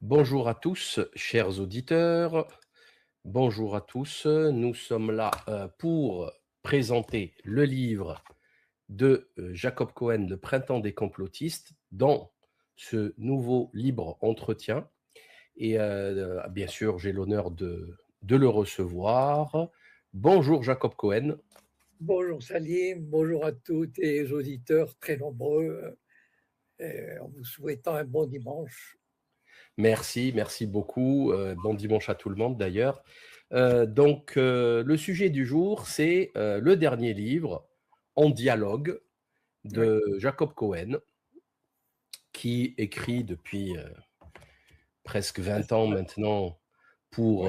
Bonjour à tous, chers auditeurs. Bonjour à tous. Nous sommes là pour présenter le livre de Jacob Cohen, Le printemps des complotistes, dans ce nouveau libre entretien. Et bien sûr, j'ai l'honneur de le recevoir. Bonjour Jacob Cohen. Bonjour Salim, bonjour à tous les auditeurs très nombreux, en vous souhaitant un bon dimanche. Merci, merci beaucoup. Bon dimanche à tout le monde d'ailleurs. Le sujet du jour, c'est le dernier livre, En dialogue, Oui, de Jacob Cohen, qui écrit depuis presque 20 ans maintenant oui,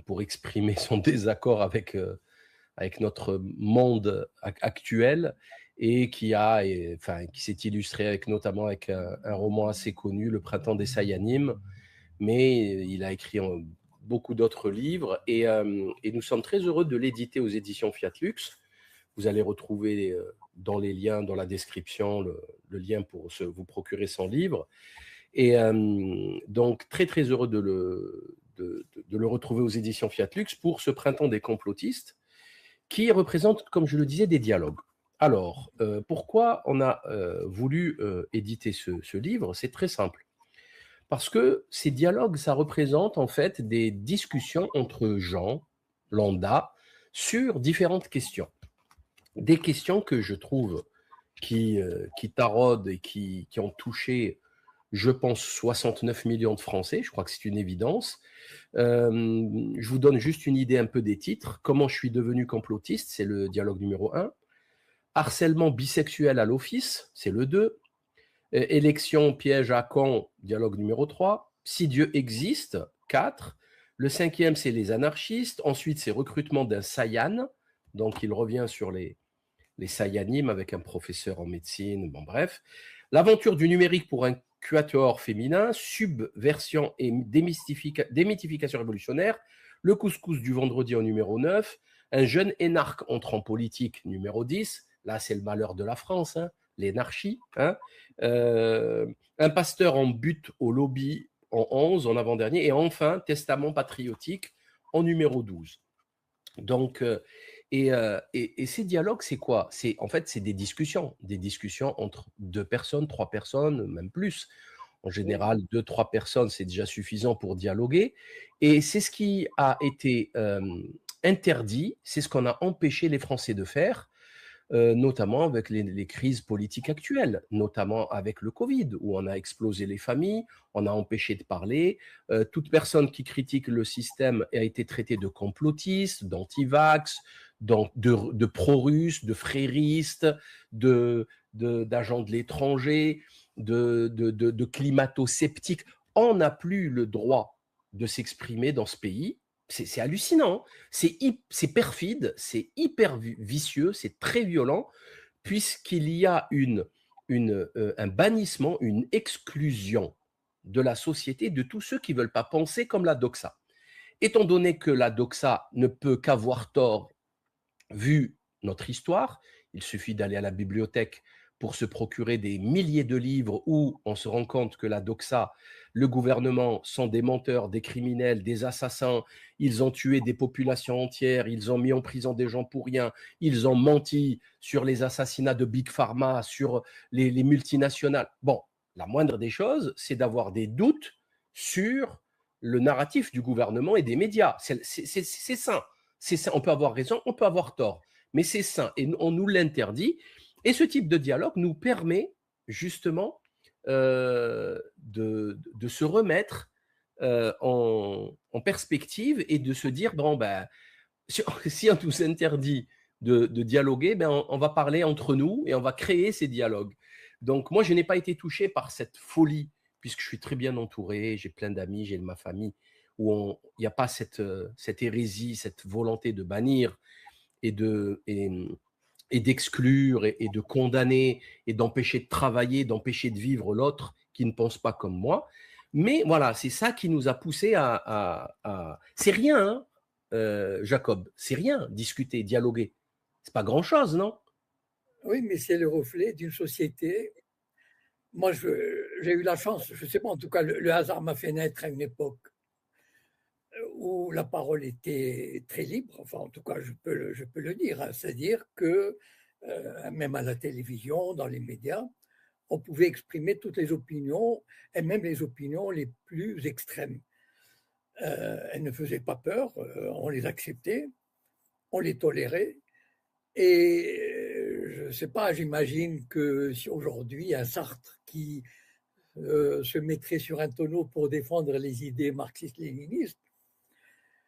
pour exprimer son désaccord avec notre monde actuel et qui s'est illustré notamment avec un roman assez connu, Le printemps des Sayanim, mais il a écrit beaucoup d'autres livres et nous sommes très heureux de l'éditer aux éditions Fiat Lux. Vous allez retrouver dans les liens, dans la description, le lien pour vous procurer son livre. Et donc, très très heureux de le retrouver aux éditions Fiat Lux pour ce printemps des complotistes qui représente, comme je le disais, des dialogues. Alors, pourquoi on a voulu éditer ce livre? C'est très simple. Parce que ces dialogues, ça représente en fait des discussions entre gens lambda sur différentes questions. Des questions que je trouve qui taraudent et qui ont touché, je pense, 69 millions de Français. Je crois que c'est une évidence. Je vous donne juste une idée un peu des titres. Comment je suis devenu complotiste, c'est le dialogue numéro 1. Harcèlement bisexuel à l'office, c'est le 2. Élection piège à Caen, dialogue numéro 3. Si Dieu existe, 4. Le cinquième, c'est les anarchistes. Ensuite, c'est recrutement d'un Sayan. Donc, il revient sur les Sayanimes avec un professeur en médecine. Bon, bref. L'aventure du numérique pour un quatuor féminin. Subversion et démythification révolutionnaire. Le couscous du vendredi en numéro 9. Un jeune énarque entre en politique, numéro 10. Là, c'est le malheur de la France, hein, l'énarchie. Hein. Un pasteur en butte au lobby en 11, en avant-dernier. Et enfin, testament patriotique en numéro 12. Donc, et ces dialogues, c'est quoi? En fait, c'est des discussions entre deux personnes, trois personnes, même plus. En oui, général, deux, trois personnes, c'est déjà suffisant pour dialoguer. Et c'est ce qui a été interdit, c'est ce qu'on a empêché les Français de faire, notamment avec les crises politiques actuelles, notamment avec le Covid, où on a explosé les familles, on a empêché de parler. Toute personne qui critique le système a été traitée de complotiste, d'antivax, de pro-russe, de frériste, d'agents de l'étranger, de climato-sceptique. On n'a plus le droit de s'exprimer dans ce pays. C'est hallucinant. C'est perfide, c'est hyper vicieux, c'est très violent, puisqu'il y a un bannissement, une exclusion de la société de tous ceux qui ne veulent pas penser comme la doxa. Étant donné que la doxa ne peut qu'avoir tort vu notre histoire, il suffit d'aller à la bibliothèque pour se procurer des milliers de livres où on se rend compte que la doxa, le gouvernement sont des menteurs, des criminels, des assassins, ils ont tué des populations entières, ils ont mis en prison des gens pour rien, ils ont menti sur les assassinats de Big Pharma, sur les multinationales. Bon, la moindre des choses, c'est d'avoir des doutes sur le narratif du gouvernement et des médias. C'est ça. C'est ça. On peut avoir raison, on peut avoir tort, mais c'est sain et on nous l'interdit. Et ce type de dialogue nous permet justement de se remettre en perspective et de se dire bon ben si on nous interdit de dialoguer, ben on va parler entre nous et on va créer ces dialogues. Donc moi je n'ai pas été touché par cette folie puisque je suis très bien entouré, j'ai plein d'amis, j'ai ma famille où il n'y a pas cette hérésie, cette volonté de bannir et d'exclure et de condamner et d'empêcher de travailler, d'empêcher de vivre l'autre qui ne pense pas comme moi. Mais voilà, c'est ça qui nous a poussé C'est rien, hein, Jacob, c'est rien, discuter, dialoguer. C'est pas grand-chose, non? oui, mais c'est le reflet d'une société moi, j'ai eu la chance, je ne sais pas, en tout cas, le hasard m'a fait naître à une époque où la parole était très libre, enfin, en tout cas, je peux le dire, hein, c'est-à-dire que même à la télévision, dans les médias, on pouvait exprimer toutes les opinions, et même les opinions les plus extrêmes. Elles ne faisaient pas peur, on les acceptait, on les tolérait, et je ne sais pas, j'imagine que si aujourd'hui un Sartre qui se mettrait sur un tonneau pour défendre les idées marxistes-léninistes,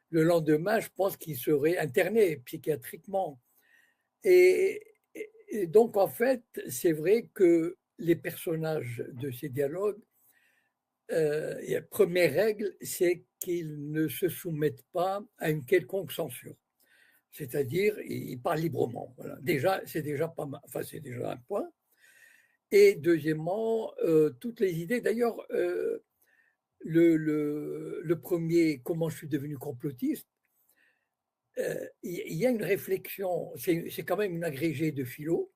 le lendemain, je pense qu'il serait interné psychiatriquement. Et, et donc, en fait, c'est vrai que les personnages de ces dialogues, la première règle, c'est qu'ils ne se soumettent pas à une quelconque censure. C'est-à-dire, ils parlent librement. Voilà. Déjà, c'est déjà pas mal. Enfin, c'est déjà un point. Et deuxièmement, toutes les idées. D'ailleurs, le premier, comment je suis devenu complotiste, il y a une réflexion, c'est quand même une agrégée de philo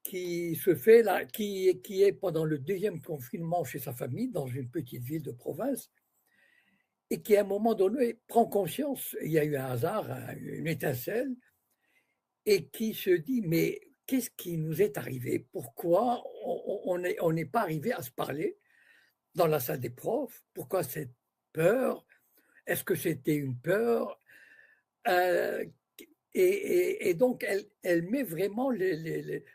qui se fait là, qui est pendant le deuxième confinement chez sa famille dans une petite ville de province et qui à un moment donné prend conscience, il y a eu un hasard, une étincelle, et qui se dit mais qu'est-ce qui nous est arrivé? Pourquoi on n'est pas arrivé à se parler dans la salle des profs? Pourquoi cette peur? Est-ce que c'était une peur? Euh, et donc, elle met vraiment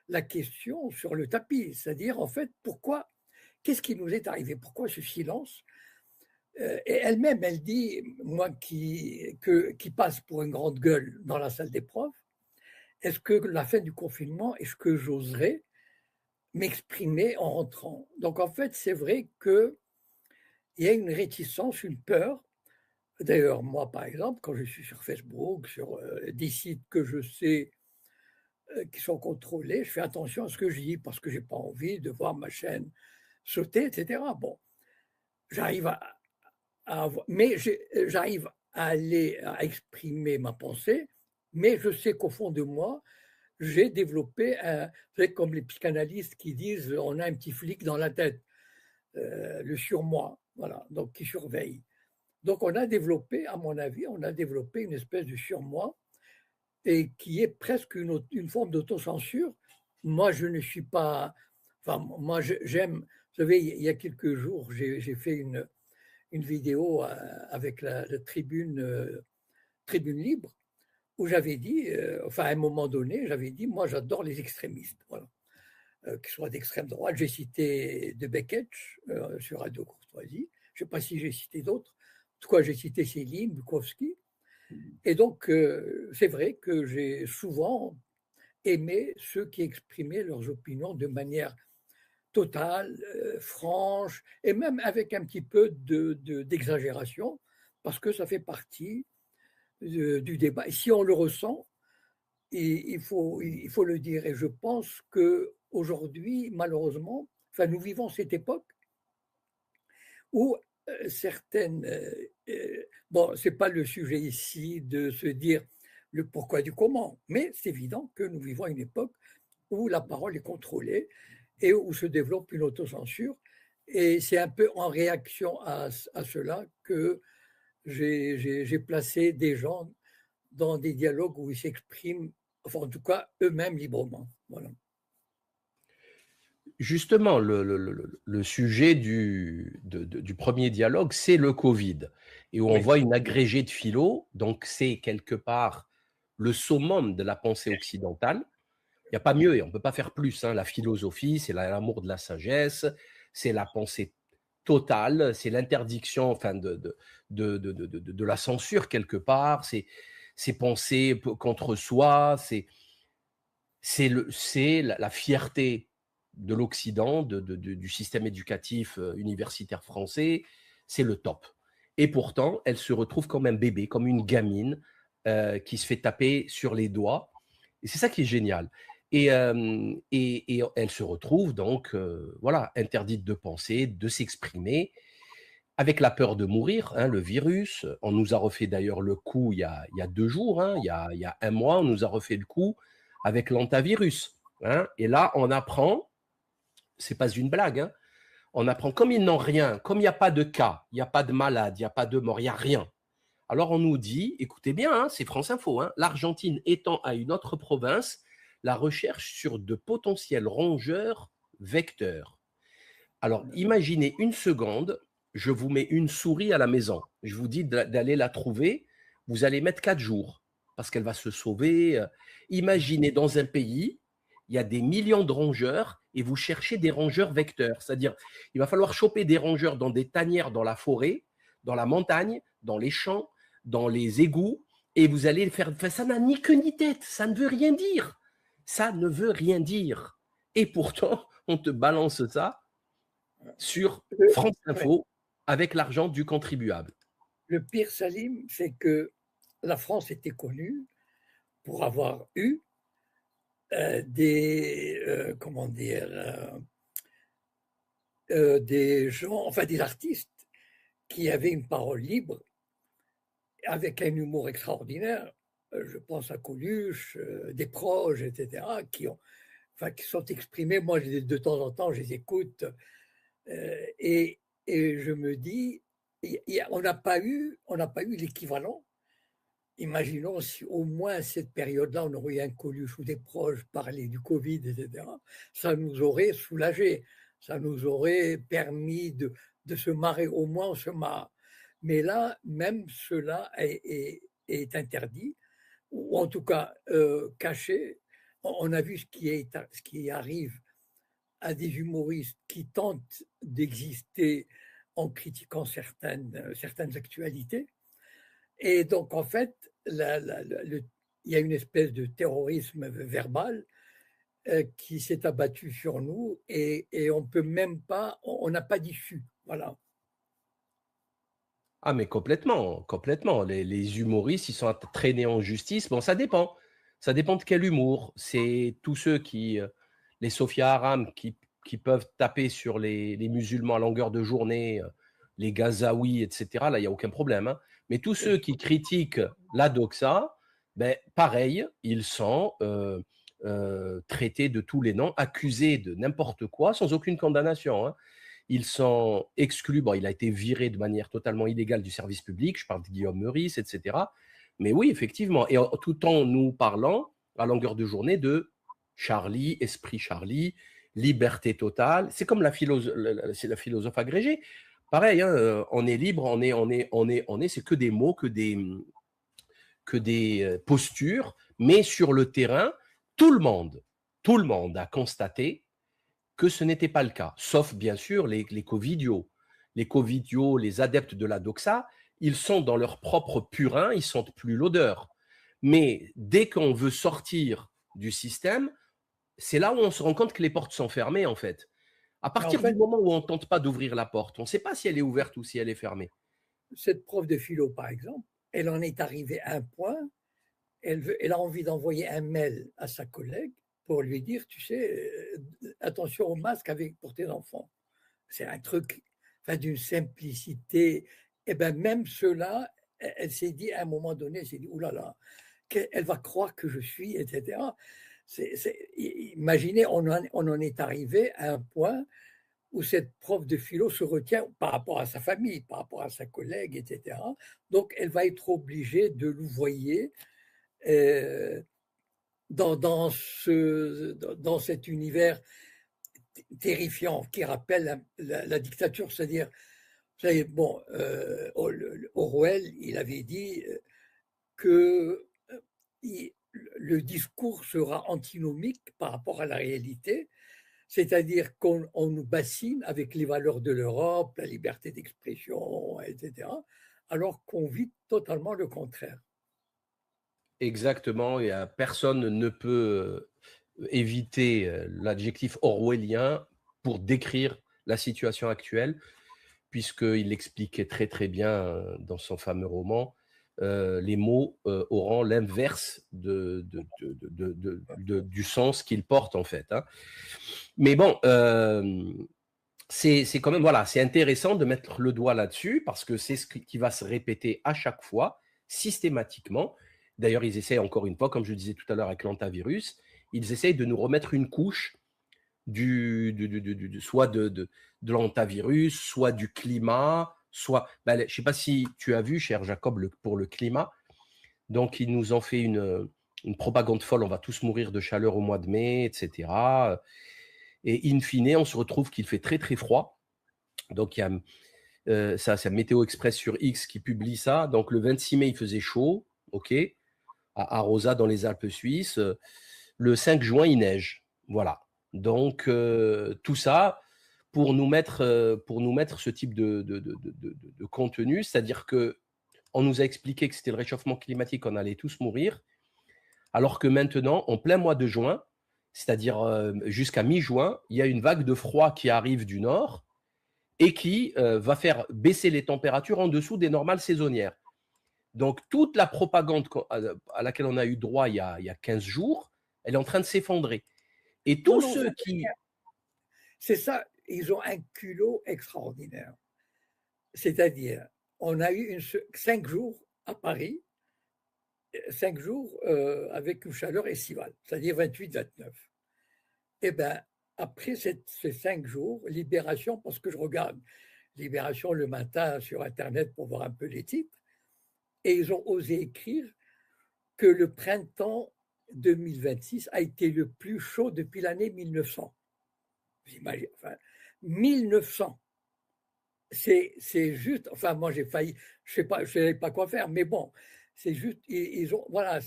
la question sur le tapis, c'est-à-dire, en fait, pourquoi, qu'est-ce qui nous est arrivé? Pourquoi ce silence? Et elle-même, elle dit, moi qui passe pour une grande gueule dans la salle des profs, est-ce que la fin du confinement, est-ce que j'oserais m'exprimer en rentrant? Donc, en fait, c'est vrai qu'il y a une réticence, une peur. D'ailleurs, moi, par exemple, quand je suis sur Facebook, sur des sites que je sais qui sont contrôlés, je fais attention à ce que je dis parce que je n'ai pas envie de voir ma chaîne sauter, etc. Bon, j'arrive mais j'arrive à aller à exprimer ma pensée, mais je sais qu'au fond de moi, j'ai développé, vous savez, comme les psychanalystes qui disent on a un petit flic dans la tête, le surmoi, voilà, donc qui surveille. Donc on a développé, à mon avis, on a développé une espèce de surmoi et qui est presque une forme d'autocensure. Moi, je ne suis pas. Enfin, moi, j'aime. Vous savez, il y a quelques jours, j'ai fait une vidéo avec la tribune libre où j'avais dit, enfin, à un moment donné, j'avais dit, moi, j'adore les extrémistes, voilà, qu'ils soient d'extrême droite. J'ai cité De Beketch sur Radio Courtoisie. Je ne sais pas si j'ai cité d'autres. En tout cas, j'ai cité Céline, Bukowski. Et donc, c'est vrai que j'ai souvent aimé ceux qui exprimaient leurs opinions de manière totale, franche, et même avec un petit peu d'exagération, parce que ça fait partie du débat. Et si on le ressent, il faut le dire. Et je pense qu'aujourd'hui, malheureusement, enfin, nous vivons cette époque où certaines. Bon, ce n'est pas le sujet ici de se dire le pourquoi du comment, mais c'est évident que nous vivons à une époque où la parole est contrôlée et où se développe une autocensure. Et c'est un peu en réaction à cela que j'ai placé des gens dans des dialogues où ils s'expriment, enfin en tout cas eux-mêmes librement. Voilà. Justement, le sujet du premier dialogue, c'est le Covid, et où on Oui, voit une agrégée de philo, donc c'est quelque part le summum de la pensée occidentale. Il n'y a pas mieux et on ne peut pas faire plus. Hein. La philosophie, c'est l'amour de la sagesse, c'est la pensée totale, c'est l'interdiction enfin, de la censure quelque part, c'est penser contre soi, c'est la fierté de l'Occident, du système éducatif universitaire français, c'est le top. Et pourtant, elle se retrouve comme un bébé, comme une gamine qui se fait taper sur les doigts. Et c'est ça qui est génial. Et elle se retrouve donc, voilà, interdite de penser, de s'exprimer, avec la peur de mourir, hein, le virus. On nous a refait d'ailleurs le coup il y a 2 jours, hein, il y a un mois, on nous a refait le coup avec l'antivirus. Hein, et là, on apprend c'est pas une blague, hein. On apprend comme ils n'ont rien, comme il n'y a pas de cas, il n'y a pas de malade, il n'y a pas de mort, il n'y a rien. Alors on nous dit, écoutez bien, hein, c'est France Info, hein, l'Argentine étend à une autre province la recherche sur de potentiels rongeurs vecteurs. Alors imaginez une seconde, je vous mets une souris à la maison, je vous dis d'aller la trouver, vous allez mettre 4 jours parce qu'elle va se sauver. Imaginez dans un pays, il y a des millions de rongeurs et vous cherchez des rongeurs vecteurs, c'est-à-dire il va falloir choper des rongeurs dans des tanières dans la forêt, dans la montagne, dans les champs, dans les égouts, et vous allez le faire. Enfin, ça n'a ni queue ni tête, ça ne veut rien dire. Ça ne veut rien dire. Et pourtant, on te balance ça sur France Info avec l'argent du contribuable. Le pire, Salim, c'est que la France était connue pour avoir eu comment dire, des gens, enfin des artistes qui avaient une parole libre avec un humour extraordinaire. Je pense à Coluche, Desproges, etc., qui sont exprimés. Moi, de temps en temps, je les écoute et je me dis, on n'a pas eu l'équivalent. Imaginons si au moins à cette période-là, on aurait eu un Coluche ou Desproges parler du Covid, etc. Ça nous aurait soulagé, ça nous aurait permis de se marrer, au moins on se marre. Mais là, même cela est interdit, ou en tout cas caché. On a vu ce qui arrive à des humoristes qui tentent d'exister en critiquant certaines actualités. Et donc, en fait, il y a une espèce de terrorisme verbal qui s'est abattu sur nous et on peut même pas, on n'a pas d'issue. Voilà. Ah, mais complètement, complètement. Les humoristes, ils sont traînés en justice. Bon, ça dépend. Ça dépend de quel humour. C'est tous ceux les Sophia Aram, qui peuvent taper sur les musulmans à longueur de journée, les Gazaouis, etc. Là, il n'y a aucun problème, hein. Mais tous ceux qui critiquent la doxa, ben, pareil, ils sont traités de tous les noms, accusés de n'importe quoi, sans aucune condamnation, hein. Ils sont exclus. Bon, il a été viré de manière totalement illégale du service public. Je parle de Guillaume Meurice, etc. Mais oui, effectivement. Et tout en nous parlant à longueur de journée de Charlie, esprit Charlie, liberté totale. C'est comme c'est la philosophe agrégée. Pareil, hein, on est libre, c'est que des mots, que des postures. Mais sur le terrain, tout le monde a constaté que ce n'était pas le cas, sauf bien sûr les covidios. Les covidios, les adeptes de la doxa, ils sont dans leur propre purin, ils sentent plus l'odeur. Mais dès qu'on veut sortir du système, c'est là où on se rend compte que les portes sont fermées, en fait. À partir du moment où on ne tente pas d'ouvrir la porte, on ne sait pas si elle est ouverte ou si elle est fermée. Cette prof de philo, par exemple, elle en est arrivée à un point, elle a envie d'envoyer un mail à sa collègue pour lui dire, tu sais, attention au masque pour tes enfants. C'est un truc d'une simplicité. Et bien même cela, elle s'est dit à un moment donné, elle s'est dit, oulala, elle va croire que je suis, etc. Imaginez, on en est arrivé à un point où cette prof de philo se retient par rapport à sa famille, par rapport à sa collègue, etc. Donc, elle va être obligée de louvoyer dans cet univers terrifiant qui rappelle la dictature, c'est-à-dire, vous savez, bon, Orwell, il avait dit que le discours sera antinomique par rapport à la réalité, c'est-à-dire qu'on nous bassine avec les valeurs de l'Europe, la liberté d'expression, etc., alors qu'on vit totalement le contraire. Exactement, et personne ne peut éviter l'adjectif orwellien pour décrire la situation actuelle, puisqu'il l'expliquait très très bien dans son fameux roman. Les mots auront l'inverse du sens qu'ils portent, en fait, hein. Mais bon, c'est quand même, voilà, c'est intéressant de mettre le doigt là-dessus parce que c'est ce qui va se répéter à chaque fois, systématiquement. D'ailleurs, ils essayent encore une fois, comme je disais tout à l'heure avec l'antavirus, ils essayent de nous remettre une couche soit de l'hantavirus, soit du climat, soit. Ben, je ne sais pas si tu as vu, cher Jacob, pour le climat. Donc, ils nous ont fait une propagande folle. On va tous mourir de chaleur au mois de mai, etc. Et in fine, on se retrouve qu'il fait très, très froid. Donc, il y a ça, c'est Météo Express sur X qui publie ça. Donc, le 26 mai, il faisait chaud, OK, à Rosa, dans les Alpes suisses. Le 5 juin, il neige. Voilà. Donc, tout ça pour nous mettre ce type de contenu, c'est-à-dire qu'on nous a expliqué que c'était le réchauffement climatique, qu'on allait tous mourir, alors que maintenant, en plein mois de juin, c'est-à-dire jusqu'à mi-juin, il y a une vague de froid qui arrive du nord et qui va faire baisser les températures en dessous des normales saisonnières. Donc, toute la propagande à laquelle on a eu droit il y a 15 jours, elle est en train de s'effondrer. Et tous ceux qui… C'est ça, ils ont un culot extraordinaire. C'est-à-dire, on a eu 5 jours à Paris, 5 jours avec une chaleur estivale, c'est-à-dire 28-29. Eh bien, après ces 5 jours, Libération, parce que je regarde Libération le matin sur Internet pour voir un peu les titres, et ils ont osé écrire que le printemps 2026 a été le plus chaud depuis l'année 1900. Enfin, 1900. C'est juste, enfin, moi j'ai failli, je ne savais pas quoi faire, mais bon, c'est juste, ils ont, voilà,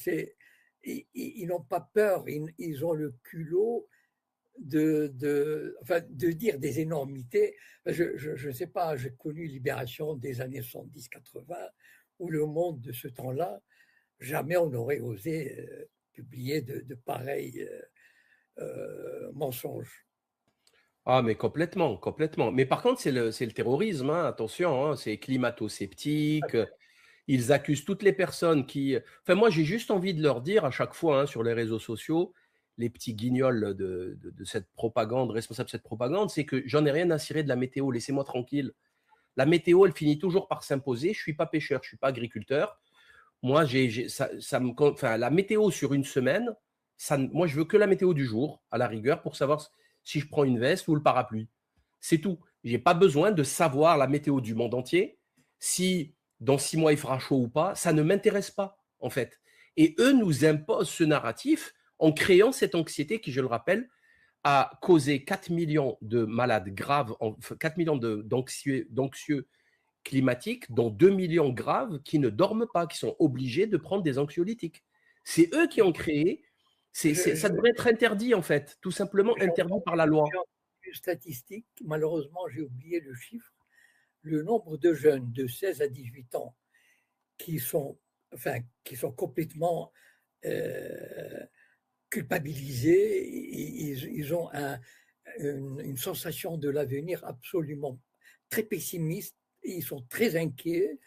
ils n'ont pas peur, ils ont le culot enfin, de dire des énormités. Je ne sais pas, j'ai connu Libération des années 70-80, où le monde de ce temps-là, jamais on n'aurait osé publier de pareils mensonges. Ah, mais complètement, complètement. Mais par contre, c'est le terrorisme, hein, attention, hein, c'est climato-sceptique. Ils accusent toutes les personnes qui… Enfin, moi, j'ai juste envie de leur dire à chaque fois hein, sur les réseaux sociaux, les petits guignols de cette propagande, responsables de cette propagande, c'est que j'en ai rien à cirer de la météo, laissez-moi tranquille. La météo, elle finit toujours par s'imposer. Je ne suis pas pêcheur, je ne suis pas agriculteur. Moi, la météo sur une semaine, moi, je veux que la météo du jour, à la rigueur, pour savoir si je prends une veste ou le parapluie. C'est tout. Je n'ai pas besoin de savoir la météo du monde entier. Si dans 6 mois il fera chaud ou pas, ça ne m'intéresse pas, en fait. Et eux nous imposent ce narratif en créant cette anxiété qui, je le rappelle, a causé 4 millions de malades graves, 4 millions d'anxieux climatiques, dont 2 millions graves qui ne dorment pas, qui sont obligés de prendre des anxiolytiques. C'est eux qui ont créé. Ça devrait être interdit, en fait, tout simplement interdit par la loi. Une statistique, malheureusement, j'ai oublié le chiffre. Le nombre de jeunes de 16 à 18 ans qui sont complètement culpabilisés, ils ont une sensation de l'avenir absolument très pessimiste, ils sont très inquiets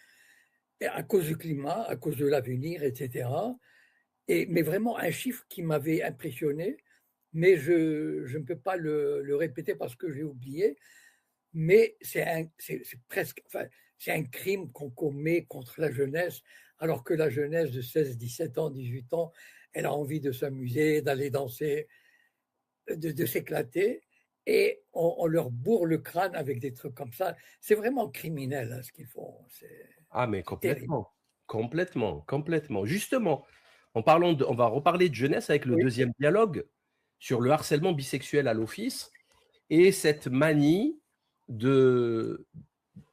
à cause du climat, à cause de l'avenir, etc. Mais vraiment un chiffre qui m'avait impressionné, mais je ne peux pas le répéter parce que j'ai oublié, mais c'est presque, enfin, c'est un crime qu'on commet contre la jeunesse, alors que la jeunesse de 16, 17 ans, 18 ans, elle a envie de s'amuser, d'aller danser, de s'éclater, et on leur bourre le crâne avec des trucs comme ça. C'est vraiment criminel hein, ce qu'ils font. Ah, mais C'est terrible. complètement, complètement, complètement. Justement, on va reparler de jeunesse avec le Oui. deuxième dialogue sur le harcèlement bisexuel à l'office et cette manie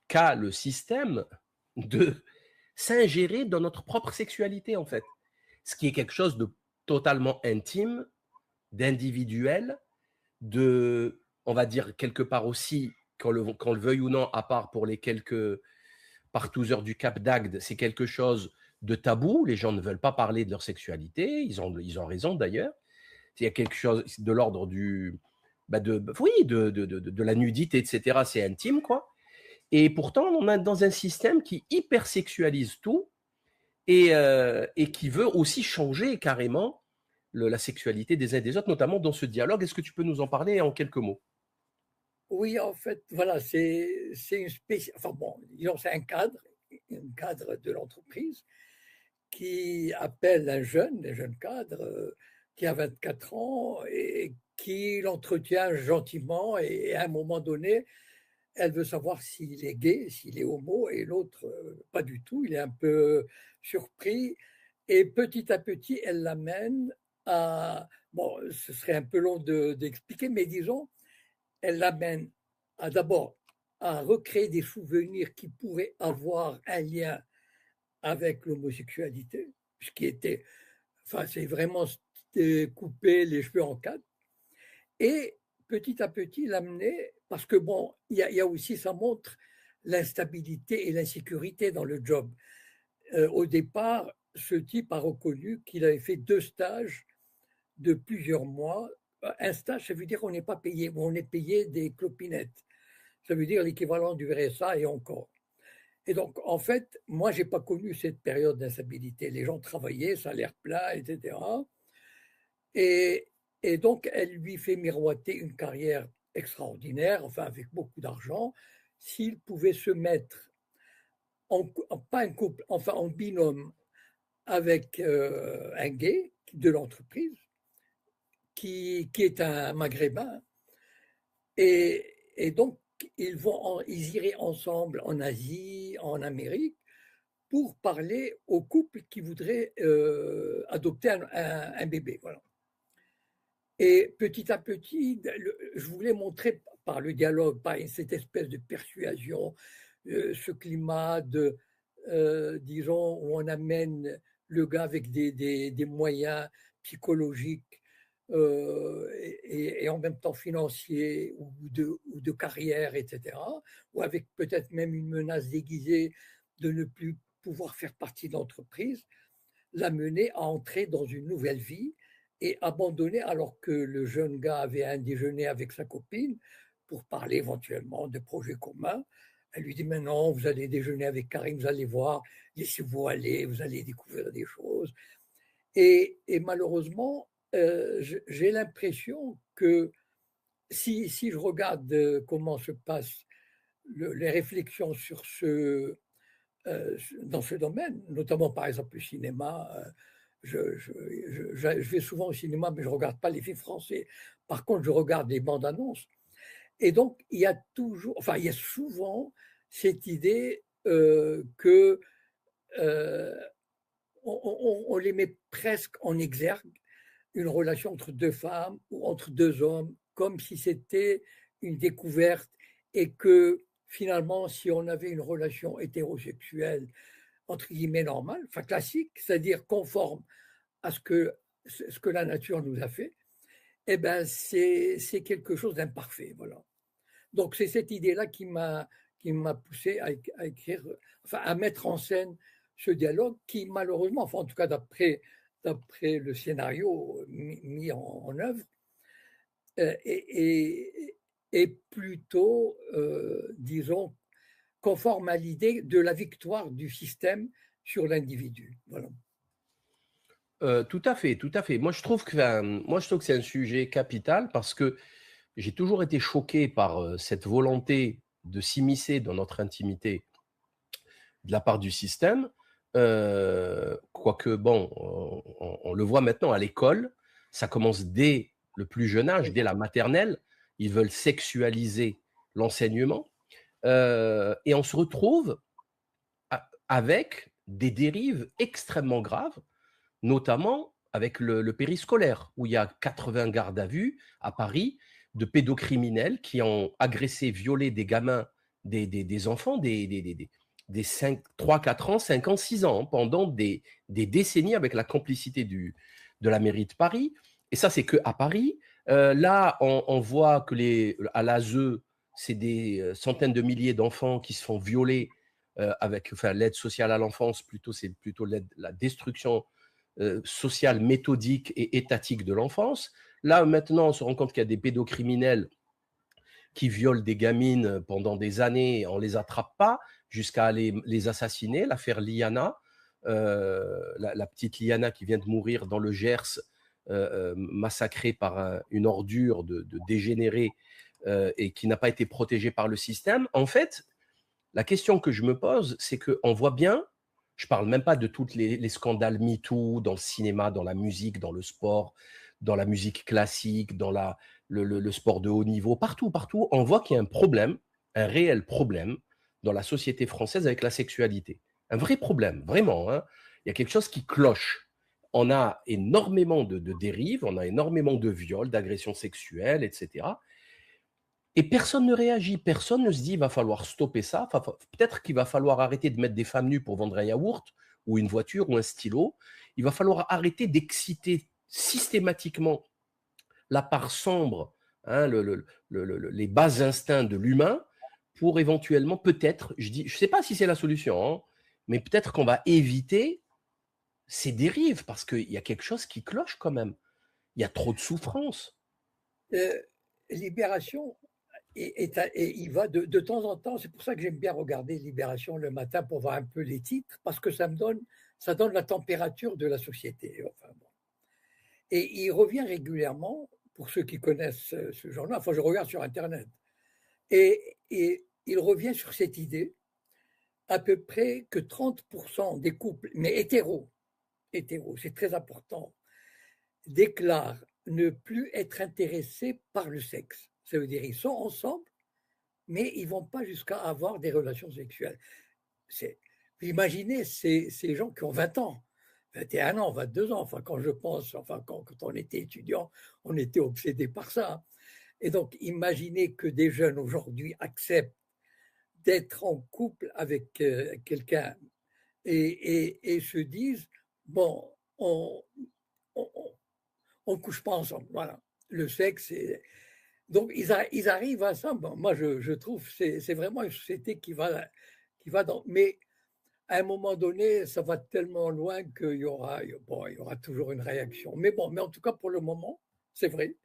qu'a le système de s'ingérer dans notre propre sexualité, en fait. Ce qui est quelque chose de totalement intime, d'individuel, on va dire, quelque part aussi, qu'on le veuille ou non, à part pour les quelques partouzeurs du Cap d'Agde, c'est quelque chose de tabou. Les gens ne veulent pas parler de leur sexualité. Ils ont raison d'ailleurs. Il y a quelque chose de l'ordre de la nudité, etc. C'est intime, quoi. Et pourtant, on est dans un système qui hypersexualise tout et qui veut aussi changer carrément la sexualité des uns et des autres, notamment dans ce dialogue. Est-ce que tu peux nous en parler en quelques mots? Oui, en fait, voilà, c'est une spéciale. Enfin bon, disons, c'est un cadre de l'entreprise qui appelle un jeune cadre qui a 24 ans et qui l'entretient gentiment et à un moment donné, elle veut savoir s'il est gay, s'il est homo, et l'autre, pas du tout, il est un peu surpris. Et petit à petit, elle l'amène à, bon, ce serait un peu long d'expliquer, mais disons, elle l'amène à d'abord à recréer des souvenirs qui pourraient avoir un lien avec l'homosexualité, ce qui était, enfin, c'est vraiment couper les cheveux en quatre. Et petit à petit l'amener, parce que bon, il y a aussi, ça montre l'instabilité et l'insécurité dans le job. Au départ, ce type a reconnu qu'il avait fait 2 stages de plusieurs mois. Un stage, ça veut dire qu'on n'est pas payé, on est payé des clopinettes. Ça veut dire l'équivalent du RSA et encore. Et donc, en fait, moi, j'ai pas connu cette période d'instabilité. Les gens travaillaient, salaire plat, etc. Et, et donc, elle lui fait miroiter une carrière extraordinaire, enfin, avec beaucoup d'argent, s'il pouvait se mettre pas un couple, enfin en binôme avec un gay de l'entreprise qui est un maghrébin. Et donc, ils iraient ensemble en Asie, en Amérique, pour parler aux couples qui voudraient adopter un bébé. Voilà. Et petit à petit, je voulais montrer par le dialogue, par cette espèce de persuasion, ce climat de, disons, où on amène le gars avec des moyens psychologiques et en même temps financiers ou de carrière, etc., ou avec peut-être même une menace déguisée de ne plus pouvoir faire partie de l'entreprise, l'amener à entrer dans une nouvelle vie et abandonner alors que le jeune gars avait un déjeuner avec sa copine pour parler éventuellement de projets communs. Elle lui dit, mais non, vous allez déjeuner avec Karim, vous allez voir, laissez-vous aller, vous allez découvrir des choses. Et malheureusement, j'ai l'impression que si je regarde comment se passent les réflexions sur dans ce domaine, notamment par exemple le cinéma, je vais souvent au cinéma, mais je ne regarde pas les films français. Par contre, je regarde les bandes annonces. Et donc, il y a toujours, enfin, il y a souvent cette idée que on les met presque en exergue, une relation entre 2 femmes ou entre 2 hommes, comme si c'était une découverte et que finalement, si on avait une relation hétérosexuelle, entre guillemets, normale, enfin classique, c'est-à-dire conforme à ce que la nature nous a fait, eh ben c'est quelque chose d'imparfait, voilà. Donc c'est cette idée-là qui m'a poussé à écrire, enfin à mettre en scène ce dialogue qui malheureusement, enfin en tout cas d'après le scénario mis en œuvre, est plutôt, disons, conforme à l'idée de la victoire du système sur l'individu. Voilà. Tout à fait, tout à fait. Moi, je trouve que c'est un sujet capital parce que j'ai toujours été choqué par cette volonté de s'immiscer dans notre intimité de la part du système. Quoique, bon, on le voit maintenant à l'école, ça commence dès le plus jeune âge, dès la maternelle. Ils veulent sexualiser l'enseignement. Et on se retrouve avec des dérives extrêmement graves, notamment avec le périscolaire, où il y a 80 gardes à vue à Paris de pédocriminels qui ont agressé, violé des gamins, des enfants, des 3, 4 ans, 5 ans, 6 ans, pendant des décennies avec la complicité de la mairie de Paris. Et ça, c'est qu'à Paris. Là, on voit que à l'ASE, c'est des centaines de milliers d'enfants qui se font violer avec l'aide sociale à l'enfance, c'est plutôt la destruction sociale, méthodique et étatique de l'enfance. Là, maintenant, on se rend compte qu'il y a des pédocriminels qui violent des gamines pendant des années, on ne les attrape pas, jusqu'à les assassiner. L'affaire Liana, la petite Liana qui vient de mourir dans le Gers, massacrée par une ordure de dégénérés et qui n'a pas été protégée par le système. En fait, la question que je me pose, c'est qu'on voit bien, je ne parle même pas de tous les scandales MeToo dans le cinéma, dans la musique, dans le sport, dans la musique classique, dans le sport de haut niveau, partout, partout, on voit qu'il y a un problème, un réel problème dans la société française avec la sexualité. Un vrai problème, vraiment, hein. Il y a quelque chose qui cloche. On a énormément de dérives, on a énormément de viols, d'agressions sexuelles, etc. Et personne ne réagit, personne ne se dit il va falloir stopper ça. Peut-être qu'il va falloir arrêter de mettre des femmes nues pour vendre un yaourt ou une voiture ou un stylo. Il va falloir arrêter d'exciter systématiquement la part sombre, hein, les bas instincts de l'humain pour éventuellement, peut-être, je ne sais pas si c'est la solution, hein, mais peut-être qu'on va éviter ces dérives parce qu'il y a quelque chose qui cloche quand même. Il y a trop de souffrance. Libération, et il va de temps en temps, c'est pour ça que j'aime bien regarder Libération le matin pour voir un peu les titres, parce que ça donne la température de la société. Enfin, bon. Et il revient régulièrement, pour ceux qui connaissent ce journal, enfin je regarde sur Internet, et il revient sur cette idée, à peu près que 30% des couples, mais hétéros, c'est très important, déclarent ne plus être intéressés par le sexe. Ça veut dire ils sont ensemble, mais ils ne vont pas jusqu'à avoir des relations sexuelles. Imaginez ces gens qui ont 20 ans, 21 ans, 22 ans, enfin quand je pense, enfin quand on était étudiant, on était obsédé par ça. Et donc imaginez que des jeunes aujourd'hui acceptent d'être en couple avec quelqu'un et se disent, bon, on couche pas ensemble, voilà. Le sexe, donc ils arrivent à ça. Bon, moi, je trouve c'est vraiment une société qui va dans. Mais à un moment donné, ça va tellement loin qu'il y aura toujours une réaction. Mais bon, mais en tout cas, pour le moment, c'est vrai.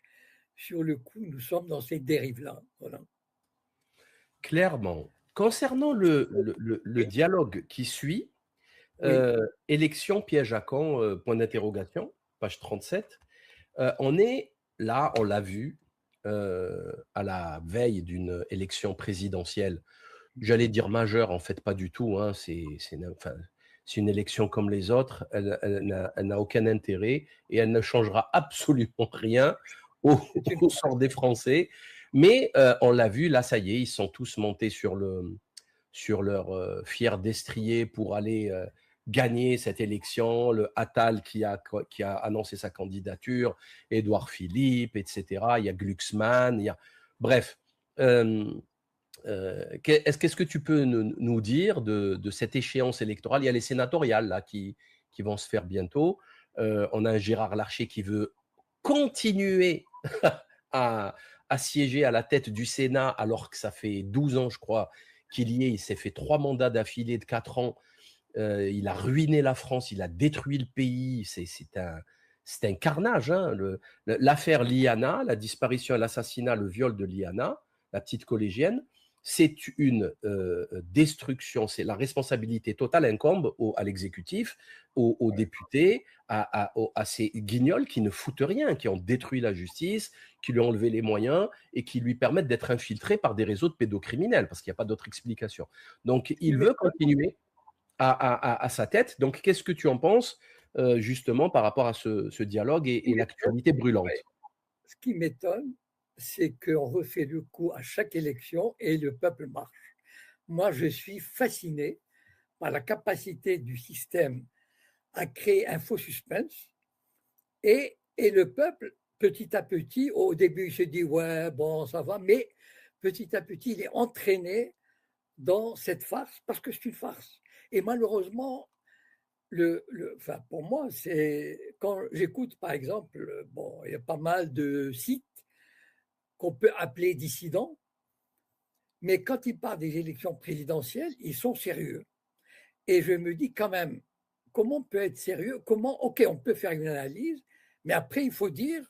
Sur le coup, nous sommes dans ces dérives-là. Voilà. Clairement. Concernant le Oui, dialogue qui suit, oui, élection piège à Caen, point d'interrogation, page 37. On est là, on l'a vu, à la veille d'une élection présidentielle. J'allais dire majeure, en fait, pas du tout, hein. Enfin, c'est une élection comme les autres. Elle n'a aucun intérêt et elle ne changera absolument rien au, c'est une au sort des Français. Mais on l'a vu, là, ça y est, ils sont tous montés sur leur fier destrier pour aller gagner cette élection. Le Attal qui a annoncé sa candidature, Édouard Philippe, etc. Il y a Glucksmann, bref. Qu'est-ce que tu peux nous dire de cette échéance électorale? Il y a les sénatoriales là, qui vont se faire bientôt. On a un Gérard Larcher qui veut continuer à, à siéger à la tête du Sénat alors que ça fait 12 ans, je crois, qu'il y est. Il s'est fait 3 mandats d'affilée de 4 ans. Il a ruiné la France, il a détruit le pays. C'est un carnage. Hein. L'affaire Liana, la disparition et l'assassinat, le viol de Liana, la petite collégienne, c'est une destruction. C'est la responsabilité totale incombe à l'exécutif, aux députés, à ces guignols qui ne foutent rien, qui ont détruit la justice, qui lui ont enlevé les moyens et qui lui permettent d'être infiltré par des réseaux de pédocriminels, parce qu'il n'y a pas d'autre explication. Donc, qui il veut m'étonne. continuer à sa tête. Donc, qu'est-ce que tu en penses justement par rapport à ce dialogue et l'actualité brûlante? Ce qui m'étonne, c'est qu'on refait le coup à chaque élection et le peuple marche. Moi, je suis fasciné par la capacité du système à créer un faux suspense et le peuple, petit à petit, au début, il se dit ouais, bon, ça va, mais petit à petit, il est entraîné dans cette farce parce que c'est une farce. Et malheureusement, enfin, pour moi, c'est quand j'écoute, par exemple, bon, il y a pas mal de sites qu'on peut appeler dissidents, mais quand ils parlent des élections présidentielles, ils sont sérieux. Et je me dis quand même, comment on peut être sérieux? Comment, ok, on peut faire une analyse, mais après, il faut dire,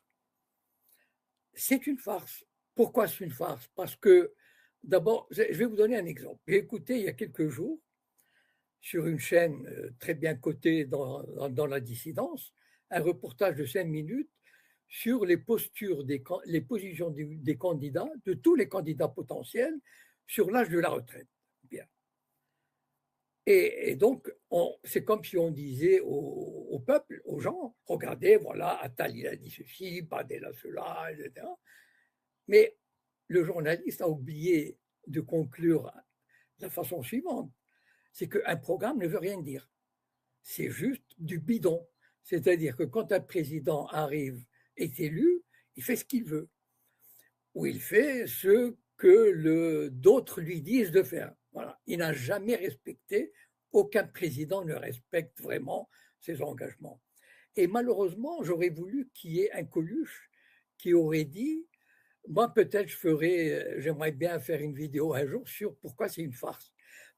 c'est une farce. Pourquoi c'est une farce? Parce que, d'abord, je vais vous donner un exemple. J'ai écouté il y a quelques jours, sur une chaîne très bien cotée dans la dissidence, un reportage de 5 minutes sur les postures, les positions des candidats, de tous les candidats potentiels, sur l'âge de la retraite. Bien. Et donc, c'est comme si on disait au peuple, aux gens, regardez, voilà, Attal, il a dit ceci, Badel a cela, etc. Mais le journaliste a oublié de conclure de la façon suivante, c'est qu'un programme ne veut rien dire. C'est juste du bidon. C'est-à-dire que quand un président arrive, est élu, il fait ce qu'il veut. Ou il fait ce que d'autres lui disent de faire. Voilà. Il n'a jamais respecté, aucun président ne respecte vraiment ses engagements. Et malheureusement, j'aurais voulu qu'il y ait un Coluche qui aurait dit, moi peut-être j'aimerais bien faire une vidéo un jour sur pourquoi c'est une farce.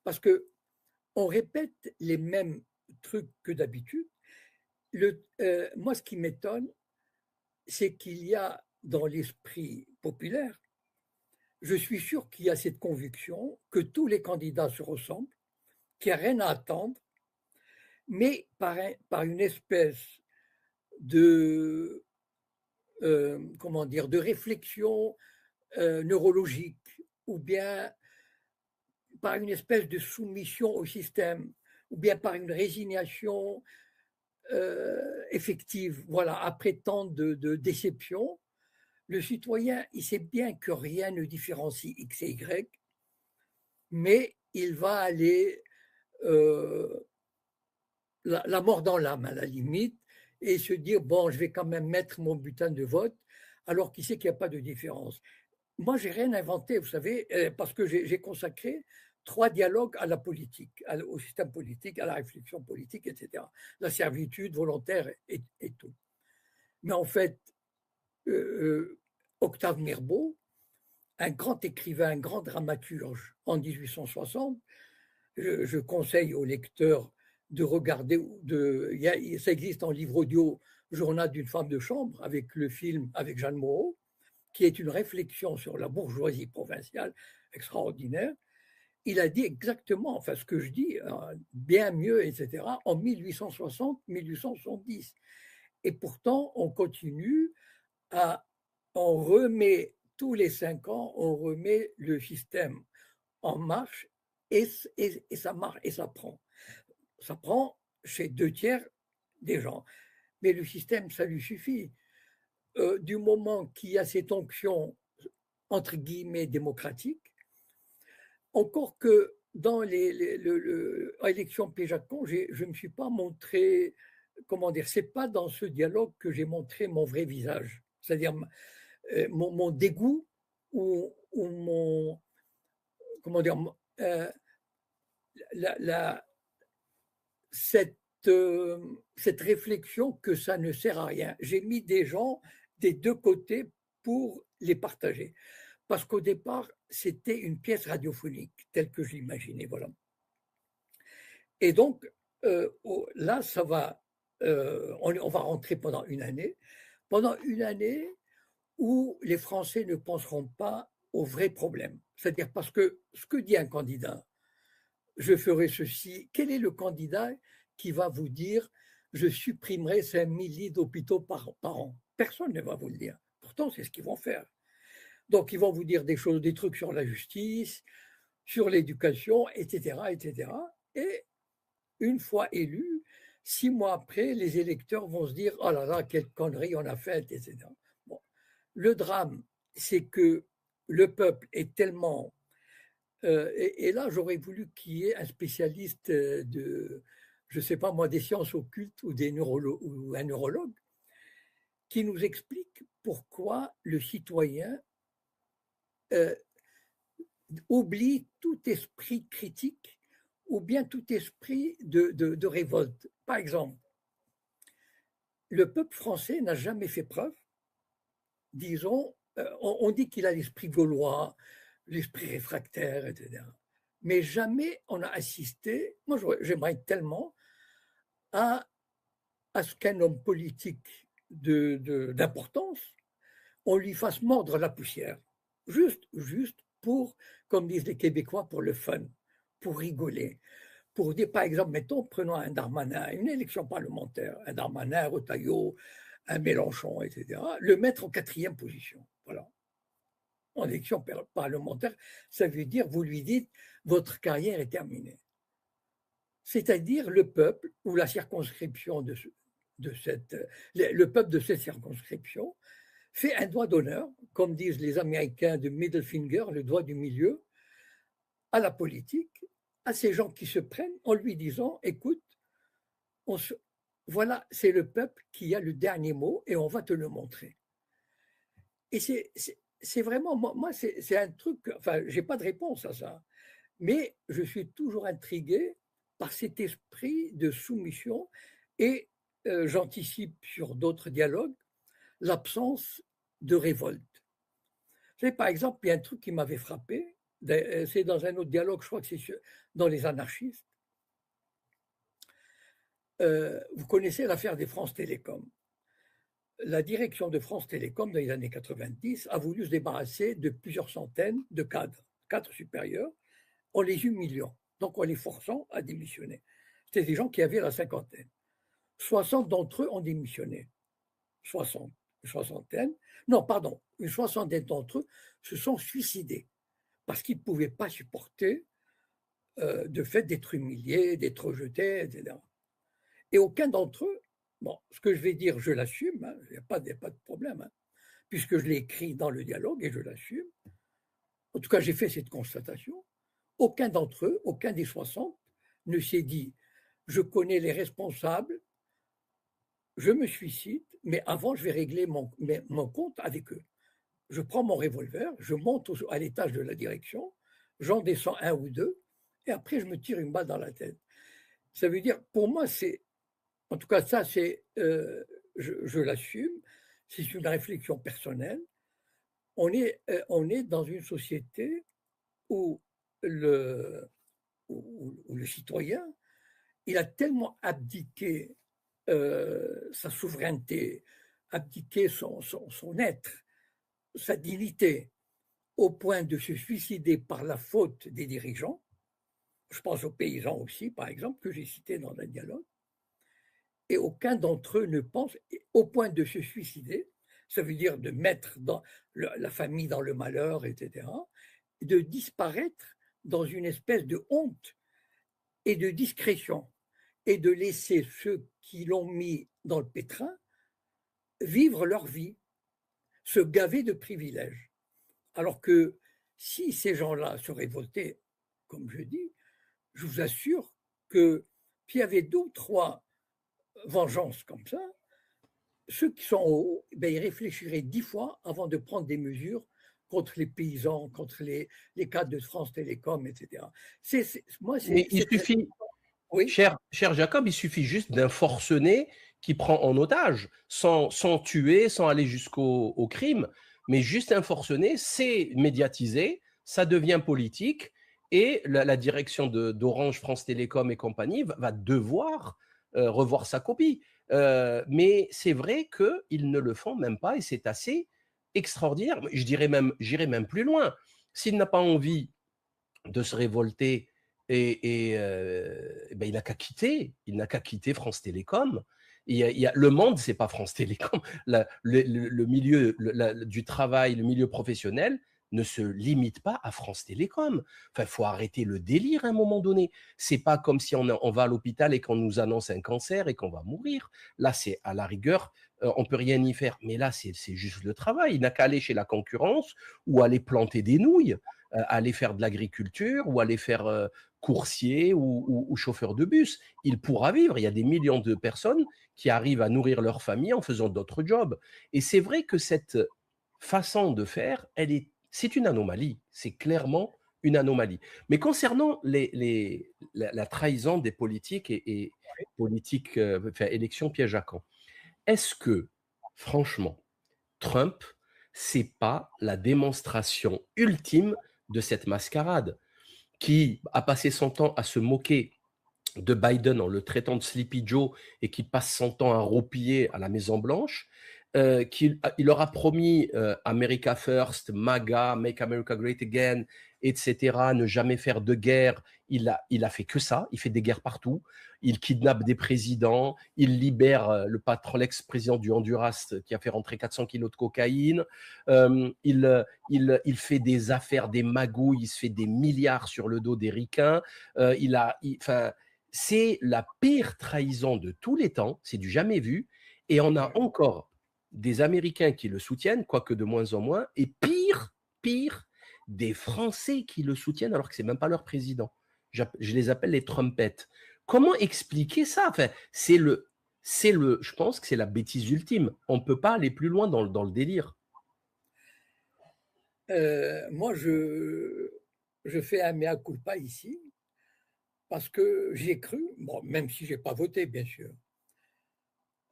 Parce que on répète les mêmes trucs que d'habitude. Moi, ce qui m'étonne, c'est qu'il y a dans l'esprit populaire, je suis sûr qu'il y a cette conviction que tous les candidats se ressemblent, qu'il n'y a rien à attendre, mais par une espèce de, comment dire, de réflexion neurologique, ou bien par une espèce de soumission au système, ou bien par une résignation effective, voilà, après tant de déceptions, le citoyen, il sait bien que rien ne différencie X et Y, mais il va aller la mort dans l'âme à la limite et se dire, bon, je vais quand même mettre mon bulletin de vote, alors qu'il sait qu'il n'y a pas de différence. Moi, j'ai rien inventé, vous savez, parce que j'ai consacré 3 dialogues à la politique, au système politique, à la réflexion politique, etc. La servitude volontaire et tout. Mais en fait, Octave Mirbeau, un grand écrivain, un grand dramaturge en 1860, je conseille aux lecteurs de regarder, ça existe en livre audio, Journal d'une femme de chambre, avec le film avec Jeanne Moreau, qui est une réflexion sur la bourgeoisie provinciale extraordinaire. Il a dit exactement, enfin ce que je dis, bien mieux, etc., en 1860-1870. Et pourtant, on continue on remet tous les 5 ans, on remet le système en marche et ça marche, et ça prend. Ça prend chez 2 tiers des gens. Mais le système, ça lui suffit. Du moment qu'il y a cette onction, entre guillemets, démocratique, encore que dans l'élection Péjacon, je ne me suis pas montré, comment dire, c'est pas dans ce dialogue que j'ai montré mon vrai visage, c'est-à-dire mon dégoût ou mon, comment dire, cette, cette réflexion que ça ne sert à rien. J'ai mis des gens des 2 côtés pour les partager. Parce qu'au départ, c'était une pièce radiophonique, telle que je l'imaginais. Voilà. Et donc, là, ça va, on va rentrer pendant une année. Pendant une année où les Français ne penseront pas aux vrais problèmes. C'est-à-dire parce que ce que dit un candidat, je ferai ceci, quel est le candidat qui va vous dire je supprimerai 5000 lits d'hôpitaux par an? Personne ne va vous le dire. Pourtant, c'est ce qu'ils vont faire. Donc, ils vont vous dire des choses, des trucs sur la justice, sur l'éducation, etc., etc. Et une fois élus, 6 mois après, les électeurs vont se dire oh là là, quelle connerie on a faite, etc. Bon. Le drame, c'est que le peuple est tellement. Et là, j'aurais voulu qu'il y ait un spécialiste je ne sais pas moi, des sciences occultes ou un neurologue qui nous explique pourquoi le citoyen oublie tout esprit critique ou bien tout esprit de révolte. Par exemple, le peuple français n'a jamais fait preuve, disons, on dit qu'il a l'esprit gaulois, l'esprit réfractaire, etc. Mais jamais on a assisté, moi j'aimerais tellement, à ce qu'un homme politique d'importance, on lui fasse mordre la poussière. Juste pour, comme disent les Québécois, pour le fun, pour rigoler. Pour dire, par exemple, mettons, prenons un Darmanin, une élection parlementaire, un Darmanin, un Retailleau, un Mélenchon, etc., le mettre en 4e position. Voilà. En élection parlementaire, ça veut dire, vous lui dites, votre carrière est terminée. c'est-à-dire le peuple ou la circonscription le peuple de cette circonscription fait un doigt d'honneur, comme disent les Américains de middle finger, le doigt du milieu, à la politique, à ces gens qui se prennent en lui disant, écoute, voilà, c'est le peuple qui a le dernier mot et on va te le montrer. Et c'est vraiment, moi c'est un truc, enfin, j'ai pas de réponse à ça, mais je suis toujours intrigué par cet esprit de soumission et j'anticipe sur d'autres dialogues l'absence de révolte. Vous savez, par exemple, il y a un truc qui m'avait frappé, c'est dans un autre dialogue, je crois que c'est dans les anarchistes. Vous connaissez l'affaire des France Télécom. La direction de France Télécom, dans les années 90, a voulu se débarrasser de plusieurs centaines de cadres supérieurs, en les humiliant, donc en les forçant à démissionner. C'était des gens qui avaient la cinquantaine. 60 d'entre eux ont démissionné. 60, une soixantaine. Non, pardon, une soixantaine d'entre eux se sont suicidés parce qu'ils ne pouvaient pas supporter de fait d'être humiliés, d'être rejetés, etc. Et aucun d'entre eux, bon, ce que je vais dire, je l'assume, hein, il n'y a pas de problème, hein, puisque je l'ai écrit dans le dialogue et je l'assume. En tout cas, j'ai fait cette constatation. Aucun d'entre eux, aucun des 60, ne s'est dit « je connais les responsables, je me suicide, mais avant, je vais régler mon compte avec eux. » Je prends mon revolver, je monte à l'étage de la direction, j'en descends un ou deux, et après, je me tire une balle dans la tête. Ça veut dire, pour moi, en tout cas, ça, je l'assume, c'est une réflexion personnelle. On est dans une société où le citoyen, il a tellement abdiqué sa souveraineté, abdiqué son être, sa dignité, au point de se suicider par la faute des dirigeants. Je pense aux paysans aussi, par exemple, que j'ai cité dans le dialogue. Et aucun d'entre eux ne pense, au point de se suicider, ça veut dire de mettre la famille dans le malheur, etc., de disparaître dans une espèce de honte et de discrétion, et de laisser ceux qui l'ont mis dans le pétrin vivre leur vie, se gaver de privilèges. Alors que si ces gens-là se révoltaient, comme je dis, je vous assure que s'il y avait 2 ou 3 vengeances comme ça, ceux qui sont en haut, ils réfléchiraient 10 fois avant de prendre des mesures contre les paysans, contre les cadres de France Télécom, etc. Mais il suffit, oui. cher Jacob, il suffit juste d'un forcené qui prend en otage, sans tuer, sans aller jusqu'au crime, mais juste un forcené, c'est médiatisé, ça devient politique, et la direction d'Orange, France Télécom et compagnie va devoir revoir sa copie. Mais c'est vrai qu'ils ne le font même pas, et c'est assez extraordinaire. J'irai même plus loin. S'il n'a pas envie de se révolter, ben, il n'a qu'à quitter France Télécom. Le Monde, c'est pas France Télécom. Le milieu du travail, le milieu professionnel ne se limite pas à France Télécom. Enfin, il faut arrêter le délire à un moment donné. C'est pas comme si on va à l'hôpital et qu'on nous annonce un cancer et qu'on va mourir. Là, c'est à la rigueur, on peut rien y faire. Mais là, c'est juste le travail. Il n'a qu'à aller chez la concurrence ou aller planter des nouilles, aller faire de l'agriculture ou aller faire coursier ou chauffeur de bus. Il pourra vivre. Il y a des millions de personnes qui arrivent à nourrir leur famille en faisant d'autres jobs. Et c'est vrai que cette façon de faire, c'est une anomalie. C'est clairement une anomalie. Mais concernant la trahison des politiques et politiques, élection piège à camp, est-ce que, franchement, Trump, c'est pas la démonstration ultime de cette mascarade, qui a passé son temps à se moquer de Biden en le traitant de Sleepy Joe et qui passe son temps à roupiller à la Maison-Blanche, il leur a promis America First, MAGA, Make America Great Again, etc., ne jamais faire de guerre. Il a fait que ça, il fait des guerres partout, il kidnappe des présidents, il libère l'ex-président du Honduras qui a fait rentrer 400 kilos de cocaïne, il fait des affaires, des magouilles, il se fait des milliards sur le dos des ricains, c'est la pire trahison de tous les temps, c'est du jamais vu, et on a encore des Américains qui le soutiennent, quoique de moins en moins, et pire, des Français qui le soutiennent alors que c'est même pas leur président. Je les appelle les trumpettes. Comment expliquer ça? Enfin, je pense que c'est la bêtise ultime. On ne peut pas aller plus loin dans le délire. Moi, je fais un mea culpa ici parce que j'ai cru, bon, même si je n'ai pas voté, bien sûr,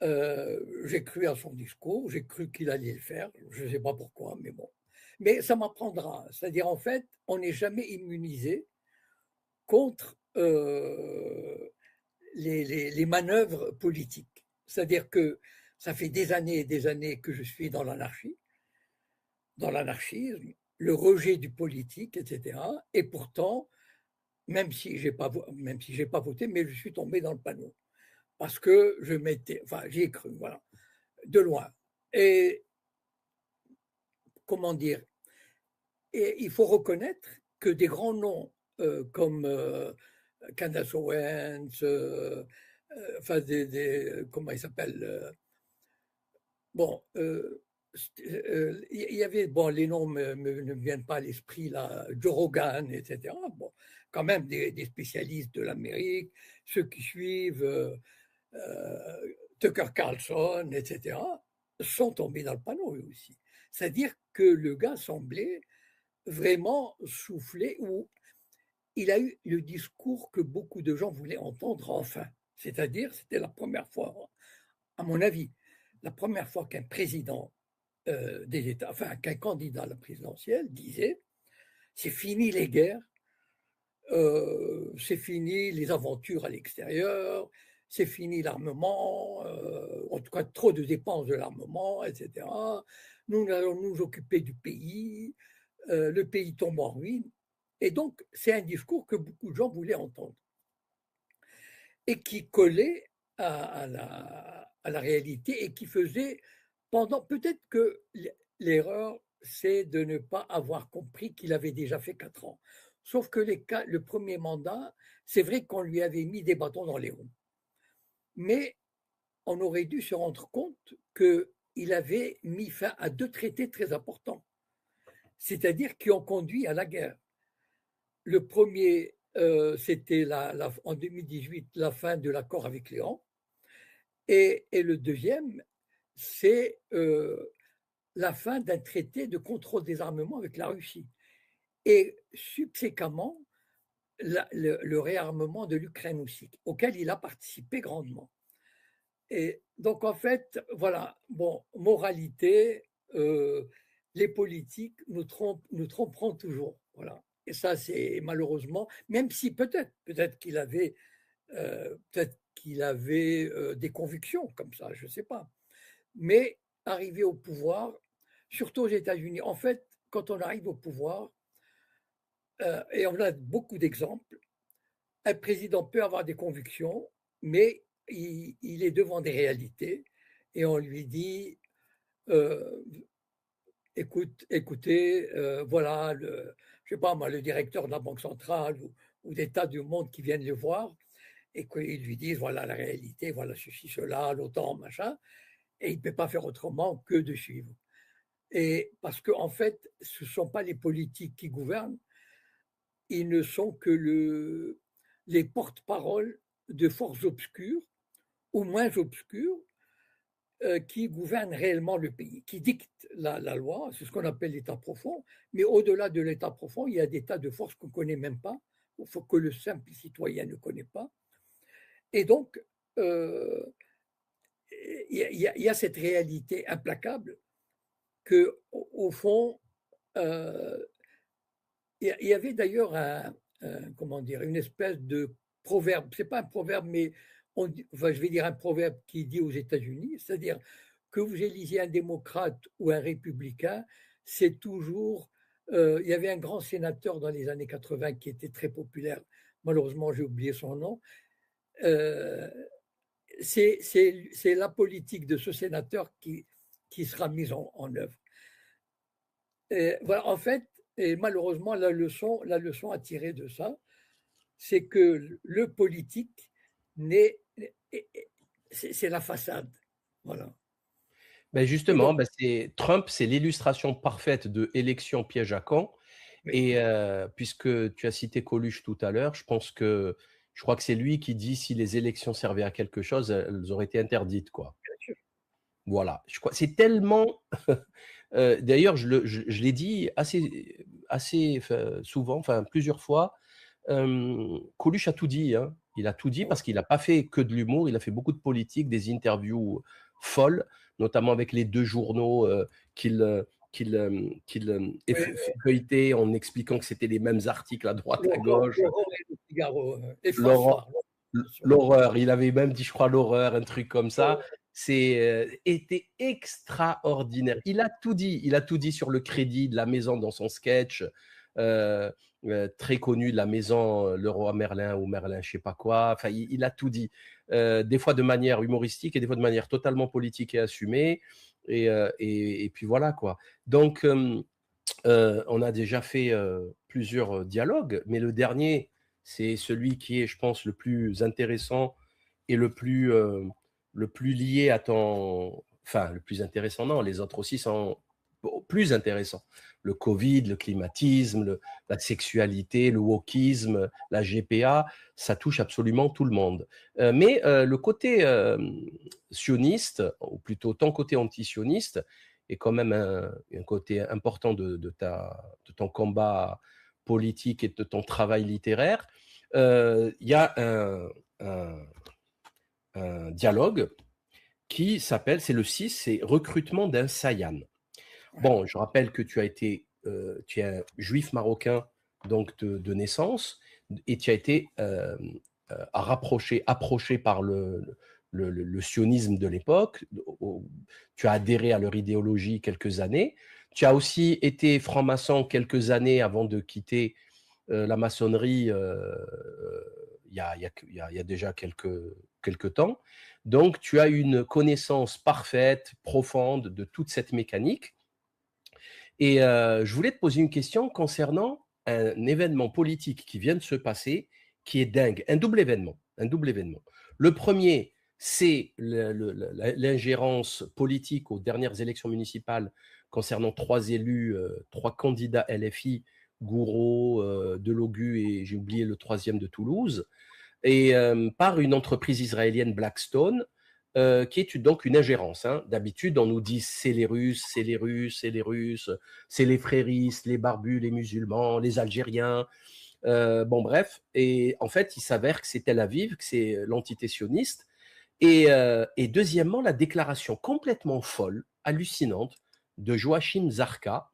j'ai cru à son discours, j'ai cru qu'il allait le faire, je ne sais pas pourquoi, mais bon. Mais ça m'apprendra. C'est-à-dire, en fait, on n'est jamais immunisé contre les manœuvres politiques. C'est-à-dire que ça fait des années et des années que je suis dans l'anarchie, dans l'anarchisme, le rejet du politique, etc. Et pourtant, même si j'ai pas, même si j'ai pas voté, mais je suis tombé dans le panneau parce que je m'étais, enfin, j'y ai cru, voilà, de loin. Et comment dire, et il faut reconnaître que des grands noms comme Candace Owens, enfin comment il s'appelle, bon, il y avait, bon, les noms ne me viennent pas à l'esprit, là, Joe Rogan, etc. Bon, quand même des spécialistes de l'Amérique, ceux qui suivent Tucker Carlson, etc., sont tombés dans le panneau eux aussi. C'est-à-dire que le gars semblait vraiment souffler, ou il a eu le discours que beaucoup de gens voulaient entendre enfin. C'est-à-dire, c'était la première fois, à mon avis, la première fois qu'un président des États, enfin qu'un candidat à la présidentielle disait c'est fini les guerres, c'est fini les aventures à l'extérieur, c'est fini l'armement, en tout cas trop de dépenses de l'armement, etc. Nous allons nous occuper du pays, le pays tombe en ruine. Et donc, c'est un discours que beaucoup de gens voulaient entendre et qui collait à la réalité et qui faisait pendant. Peut-être que l'erreur, c'est de ne pas avoir compris qu'il avait déjà fait 4 ans. Sauf que le premier mandat, c'est vrai qu'on lui avait mis des bâtons dans les roues. Mais on aurait dû se rendre compte qu'il avait mis fin à 2 traités très importants, c'est-à-dire qui ont conduit à la guerre. Le premier, c'était en 2018 la fin de l'accord avec l'Iran. Et le deuxième, c'est la fin d'un traité de contrôle des armements avec la Russie. Et subséquemment, le réarmement de l'Ukraine aussi, auquel il a participé grandement. Et donc, en fait, voilà, bon, moralité, les politiques nous tromperont toujours. Voilà. Et ça, c'est malheureusement, même si peut-être qu'il avait des convictions comme ça, je ne sais pas. Mais arriver au pouvoir, surtout aux États-Unis, en fait, quand on arrive au pouvoir, et on a beaucoup d'exemples, un président peut avoir des convictions, mais il est devant des réalités et on lui dit euh, écoutez, voilà, je sais pas moi, le directeur de la Banque centrale ou des tas de monde qui viennent le voir et qu'ils lui disent voilà la réalité, voilà ceci, cela, l'OTAN, machin, et il ne peut pas faire autrement que de suivre. Et parce qu'en fait, ce ne sont pas les politiques qui gouvernent, ils ne sont que les porte-paroles de forces obscures ou moins obscures qui gouvernent réellement le pays, qui dictent la loi, c'est ce qu'on appelle l'état profond, mais au-delà de l'état profond, il y a des tas de forces qu'on ne connaît même pas, que le simple citoyen ne connaît pas. Et donc, il y a cette réalité implacable que, au fond, il y avait d'ailleurs comment dire, une espèce de proverbe, c'est pas un proverbe, mais enfin, je vais dire un proverbe qui dit aux États-Unis, c'est-à-dire que vous élisiez un démocrate ou un républicain, c'est toujours. Il y avait un grand sénateur dans les années 80 qui était très populaire, malheureusement j'ai oublié son nom. Euh, c'est la politique de ce sénateur qui sera mise en œuvre. Et voilà, en fait, et malheureusement, la leçon à tirer de ça, c'est que le politique c'est la façade. Voilà. Ben Et justement, donc, ben Trump, c'est l'illustration parfaite de élection piège à camp. oui, Et puisque tu as cité Coluche tout à l'heure, je crois que c'est lui qui dit si les élections servaient à quelque chose, elles auraient été interdites, quoi. bien sûr. Voilà, je crois c'est tellement d'ailleurs je l'ai dit assez souvent, enfin plusieurs fois, Coluche a tout dit, hein. Il a tout dit Oui, parce qu'il n'a pas fait que de l'humour, il a fait beaucoup de politique, des interviews folles, notamment avec les 2 journaux, qu'il, oui, feuilletait en expliquant que c'était les mêmes articles à droite, à gauche. L'aurore et le Figaro, et L'horreur François, bien sûr. l'horreur, il avait même dit, je crois, l'horreur, un truc comme ça. Oui, C'est, était extraordinaire. Il a tout dit sur le crédit de la maison dans son sketch, heu très connu de la maison, Leroy Merlin ou Merlin je sais pas quoi. Enfin, il a tout dit, des fois de manière humoristique et des fois de manière totalement politique et assumée et puis voilà, quoi. Donc on a déjà fait, plusieurs, dialogues, mais le dernier, c'est celui qui est, je pense, le plus intéressant et le plus lié à ton enfin, le plus intéressant, non, les autres aussi sont plus intéressants. Le covid, le climatisme, la sexualité, le wokisme, la GPA, ça touche absolument tout le monde. Mais le côté, sioniste, ou plutôt ton côté anti-sioniste, est quand même un côté important de ton combat politique et de ton travail littéraire. Il y a un, un dialogue qui s'appelle, c'est le 6, c'est recrutement d'un Sayan. ouais. Bon, je rappelle que tu es un juif marocain donc de naissance et tu as été approché par le sionisme de l'époque. Tu as adhéré à leur idéologie quelques années. Tu as aussi été franc-maçon quelques années avant de quitter la maçonnerie il y a déjà quelques temps. Donc, tu as une connaissance parfaite, profonde de toute cette mécanique. Et je voulais te poser une question concernant un événement politique qui vient de se passer, qui est dingue, un double événement, un double événement. Le premier, c'est l'ingérence politique aux dernières élections municipales concernant 3 élus, 3 candidats LFI, Gouraud, Delogu et j'ai oublié le troisième de Toulouse, et par une entreprise israélienne Blackstone, qui est donc une ingérence. Hein. D'habitude, on nous dit c'est les Russes, c'est les Russes, c'est les Russes, c'est les fréristes, les barbus, les musulmans, les Algériens. Bon, bref. Et en fait, il s'avère que c'est Tel Aviv, que c'est l'entité sioniste. Et deuxièmement, la déclaration complètement folle, hallucinante, de Joachim Zarka,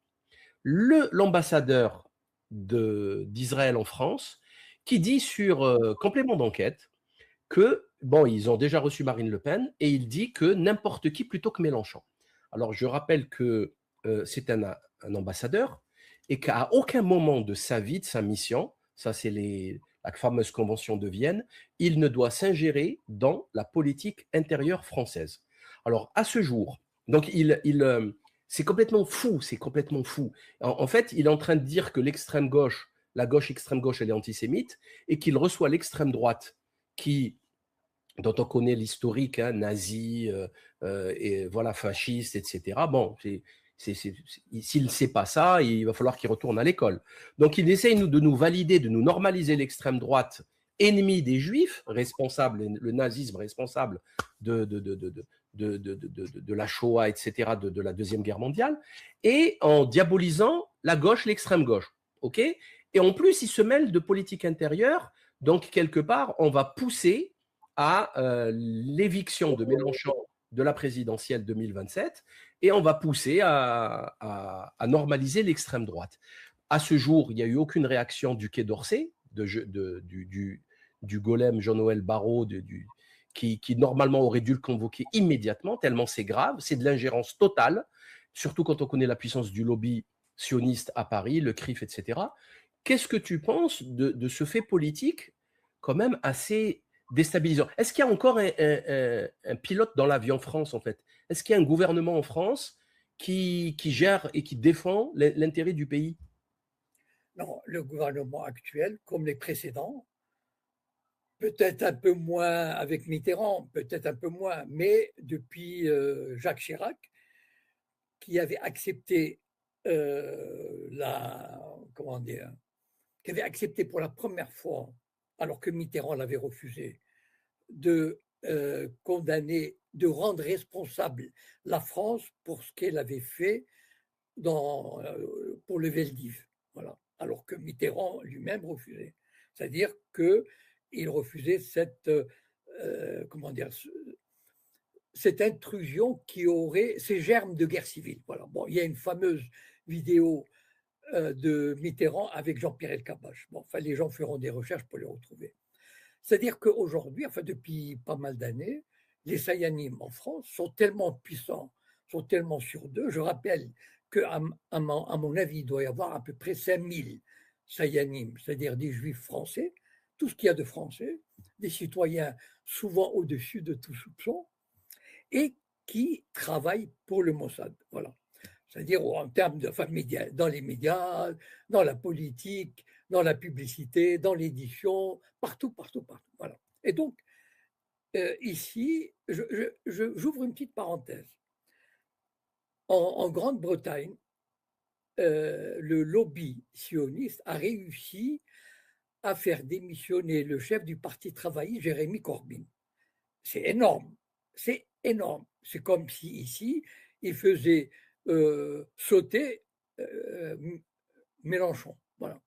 l'ambassadeur d'Israël en France, qui dit sur complément d'enquête que, bon, ils ont déjà reçu Marine Le Pen et il dit que n'importe qui plutôt que Mélenchon. Alors, je rappelle que c'est un ambassadeur et qu'à aucun moment de sa vie, de sa mission, ça c'est la fameuse convention de Vienne, il ne doit s'ingérer dans la politique intérieure française. Alors, à ce jour, donc c'est complètement fou, c'est complètement fou. En fait, il est en train de dire que l'extrême gauche, la gauche extrême gauche, elle est antisémite et qu'il reçoit l'extrême droite qui dont on connaît l'historique, hein, nazi, et voilà, fasciste, etc. Bon, s'il ne sait pas ça, il va falloir qu'il retourne à l'école. Donc, il essaye de nous valider, de nous normaliser l'extrême droite, ennemi des juifs, responsable, le nazisme responsable de la Shoah, etc., de la Deuxième Guerre mondiale, et en diabolisant la gauche, l'extrême gauche. OK ? Et en plus, il se mêle de politique intérieure. Donc, quelque part, on va pousser à l'éviction de Mélenchon de la présidentielle 2027 et on va pousser à normaliser l'extrême droite. À ce jour, il n'y a eu aucune réaction du Quai d'Orsay, du golem Jean-Noël Barrot, qui normalement aurait dû le convoquer immédiatement, tellement c'est grave, c'est de l'ingérence totale, surtout quand on connaît la puissance du lobby sioniste à Paris, le CRIF, etc. Qu'est-ce que tu penses de ce fait politique quand même assez déstabilisant? Est-ce qu'il y a encore un pilote dans l'avion France, en fait? Est-ce qu'il y a un gouvernement en France qui gère et qui défend l'intérêt du pays? Non, le gouvernement actuel, comme les précédents, peut-être un peu moins avec Mitterrand, peut-être un peu moins, mais depuis Jacques Chirac, qui avait accepté comment dire, qui avait accepté pour la première fois, alors que Mitterrand l'avait refusé, de condamner, de rendre responsable la France pour ce qu'elle avait fait pour le Veldiv. Voilà. Alors que Mitterrand lui-même refusait. C'est-à-dire qu'il refusait comment dire, cette intrusion qui aurait ces germes de guerre civile. Voilà. Bon, il y a une fameuse vidéo de Mitterrand avec Jean-Pierre Elkabbach. Bon, enfin, les gens feront des recherches pour les retrouver. C'est-à-dire qu'aujourd'hui, enfin depuis pas mal d'années, les Sayanim en France sont tellement puissants, sont tellement sur d'eux. Je rappelle qu'à à mon avis, il doit y avoir à peu près 5000 Sayanim, c'est-à-dire des juifs français, tout ce qu'il y a de français, des citoyens souvent au-dessus de tout soupçon, et qui travaillent pour le Mossad. Voilà. C'est-à-dire en termes de enfin, médias, dans les médias, dans la politique, dans la publicité, dans l'édition, partout, partout, partout. Voilà. Et donc, ici, j'ouvre une petite parenthèse. En Grande-Bretagne, le lobby sioniste a réussi à faire démissionner le chef du Parti travailliste, Jérémy Corbyn. C'est énorme. C'est énorme. C'est comme si ici, il faisait sauter Mélenchon. Voilà.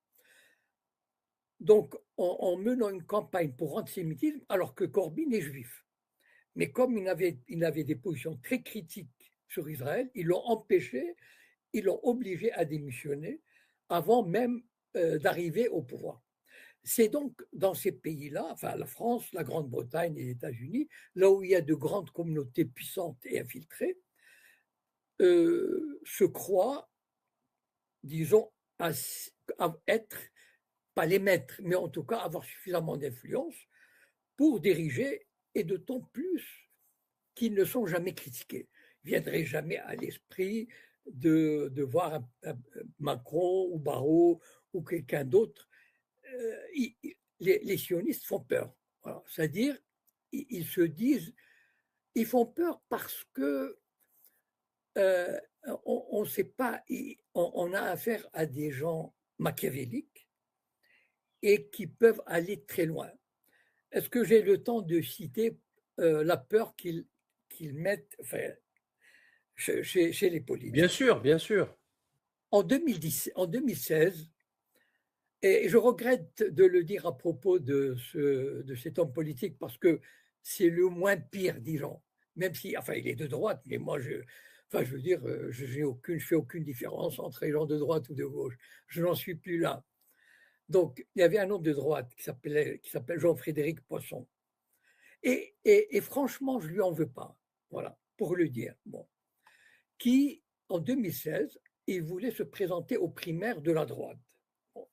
Donc, en menant une campagne pour antisémitisme, alors que Corbyn est juif. Mais comme il avait des positions très critiques sur Israël, ils l'ont empêché, ils l'ont obligé à démissionner avant même d'arriver au pouvoir. C'est donc dans ces pays-là, enfin la France, la Grande-Bretagne et les États-Unis, là où il y a de grandes communautés puissantes et infiltrées, se croient, disons, à être, pas les maîtres, mais en tout cas avoir suffisamment d'influence pour diriger, et d'autant plus qu'ils ne sont jamais critiqués. Il ne viendrait jamais à l'esprit de voir Macron ou Barrault ou quelqu'un d'autre. Les sionistes font peur. Voilà. C'est-à-dire, ils se disent, ils font peur parce que euh, on ne sait pas, on a affaire à des gens machiavéliques et qui peuvent aller très loin. Est-ce que j'ai le temps de citer la peur qu'ils mettent enfin, chez les Bien politiques? sûr, bien sûr. En 2016, et je regrette de le dire à propos de cet homme politique parce que c'est le moins pire, disons, même si, enfin, il est de droite, mais moi, enfin, je veux dire, je fais aucune différence entre les gens de droite ou de gauche. Je n'en suis plus là. Donc, il y avait un homme de droite qui s'appelle Jean-Frédéric Poisson. Et franchement, je lui en veux pas. Voilà, pour le dire. Bon. Qui, en 2016, il voulait se présenter aux primaires de la droite. Bon.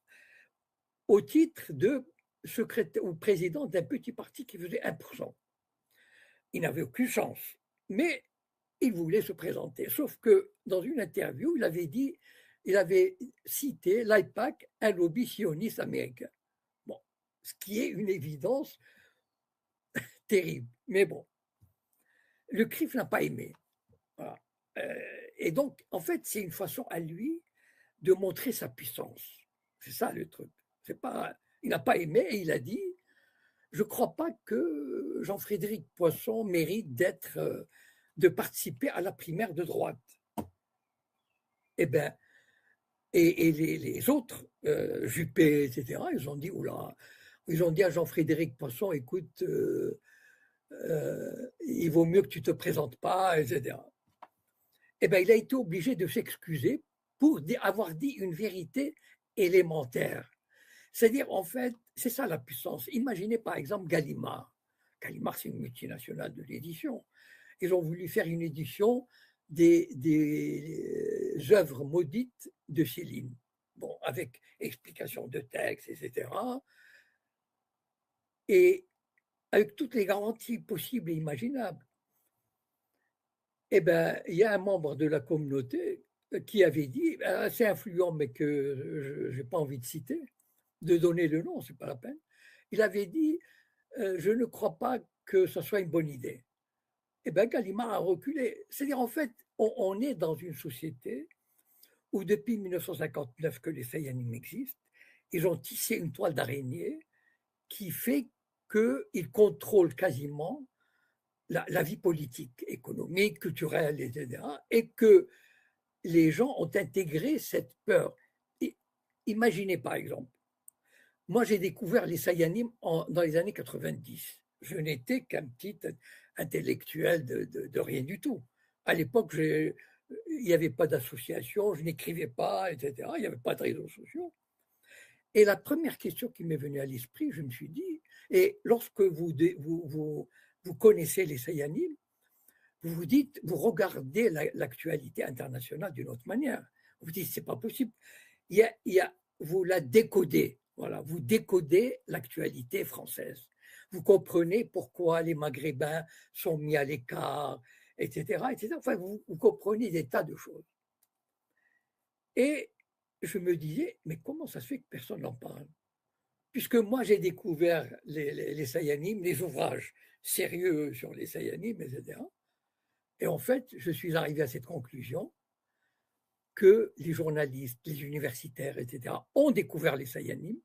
Au titre de secrétaire ou président d'un petit parti qui faisait 1%. Il n'avait aucune chance. Mais il voulait se présenter. Sauf que dans une interview, il avait cité l'AIPAC, un lobby sioniste américain. Bon, ce qui est une évidence terrible. Mais bon, le CRIF n'a pas aimé. Voilà. Et donc, en fait, c'est une façon à lui de montrer sa puissance. C'est ça le truc. C'est pas, il n'a pas aimé et il a dit, je ne crois pas que Jean-Frédéric Poisson mérite de participer à la primaire de droite. Eh bien, et les autres, Juppé, etc., ils ont dit, oula, ils ont dit à Jean-Frédéric Poisson, écoute, il vaut mieux que tu ne te présentes pas, etc. Eh bien, il a été obligé de s'excuser pour avoir dit une vérité élémentaire. C'est-à-dire, en fait, c'est ça la puissance. Imaginez par exemple Gallimard. Gallimard, c'est une multinationale de l'édition. Ils ont voulu faire une édition des œuvres maudites de Céline. Bon, avec explication de texte, etc. Et avec toutes les garanties possibles et imaginables. Eh bien, il y a un membre de la communauté qui avait dit, assez influent, mais que je n'ai pas envie de citer, de donner le nom, c'est pas la peine. Il avait dit, je ne crois pas que ce soit une bonne idée. Eh bien, Gallimard a reculé. C'est-à-dire, en fait, on est dans une société où depuis 1959 que les Sayanim existent, ils ont tissé une toile d'araignée qui fait qu'ils contrôlent quasiment la vie politique, économique, culturelle, etc. Et que les gens ont intégré cette peur. Et imaginez par exemple, moi j'ai découvert les Sayanim dans les années 90. Je n'étais qu'un petit intellectuel de rien du tout. À l'époque, il n'y avait pas d'association, je n'écrivais pas, etc. Il n'y avait pas de réseaux sociaux. Et la première question qui m'est venue à l'esprit, je me suis dit, et lorsque vous connaissez les Sayanim, vous vous dites, vous regardez l'actualité internationale d'une autre manière. Vous dites, c'est pas possible. Vous la décodez. Voilà, vous décodez l'actualité française. Vous comprenez pourquoi les Maghrébins sont mis à l'écart, etc., etc. Enfin, vous comprenez des tas de choses. Et je me disais, mais comment ça se fait que personne n'en parle? Puisque moi, j'ai découvert les Sayanim, les ouvrages sérieux sur les Sayanim, etc. Et en fait, je suis arrivé à cette conclusion que les journalistes, les universitaires, etc., ont découvert les Sayanim,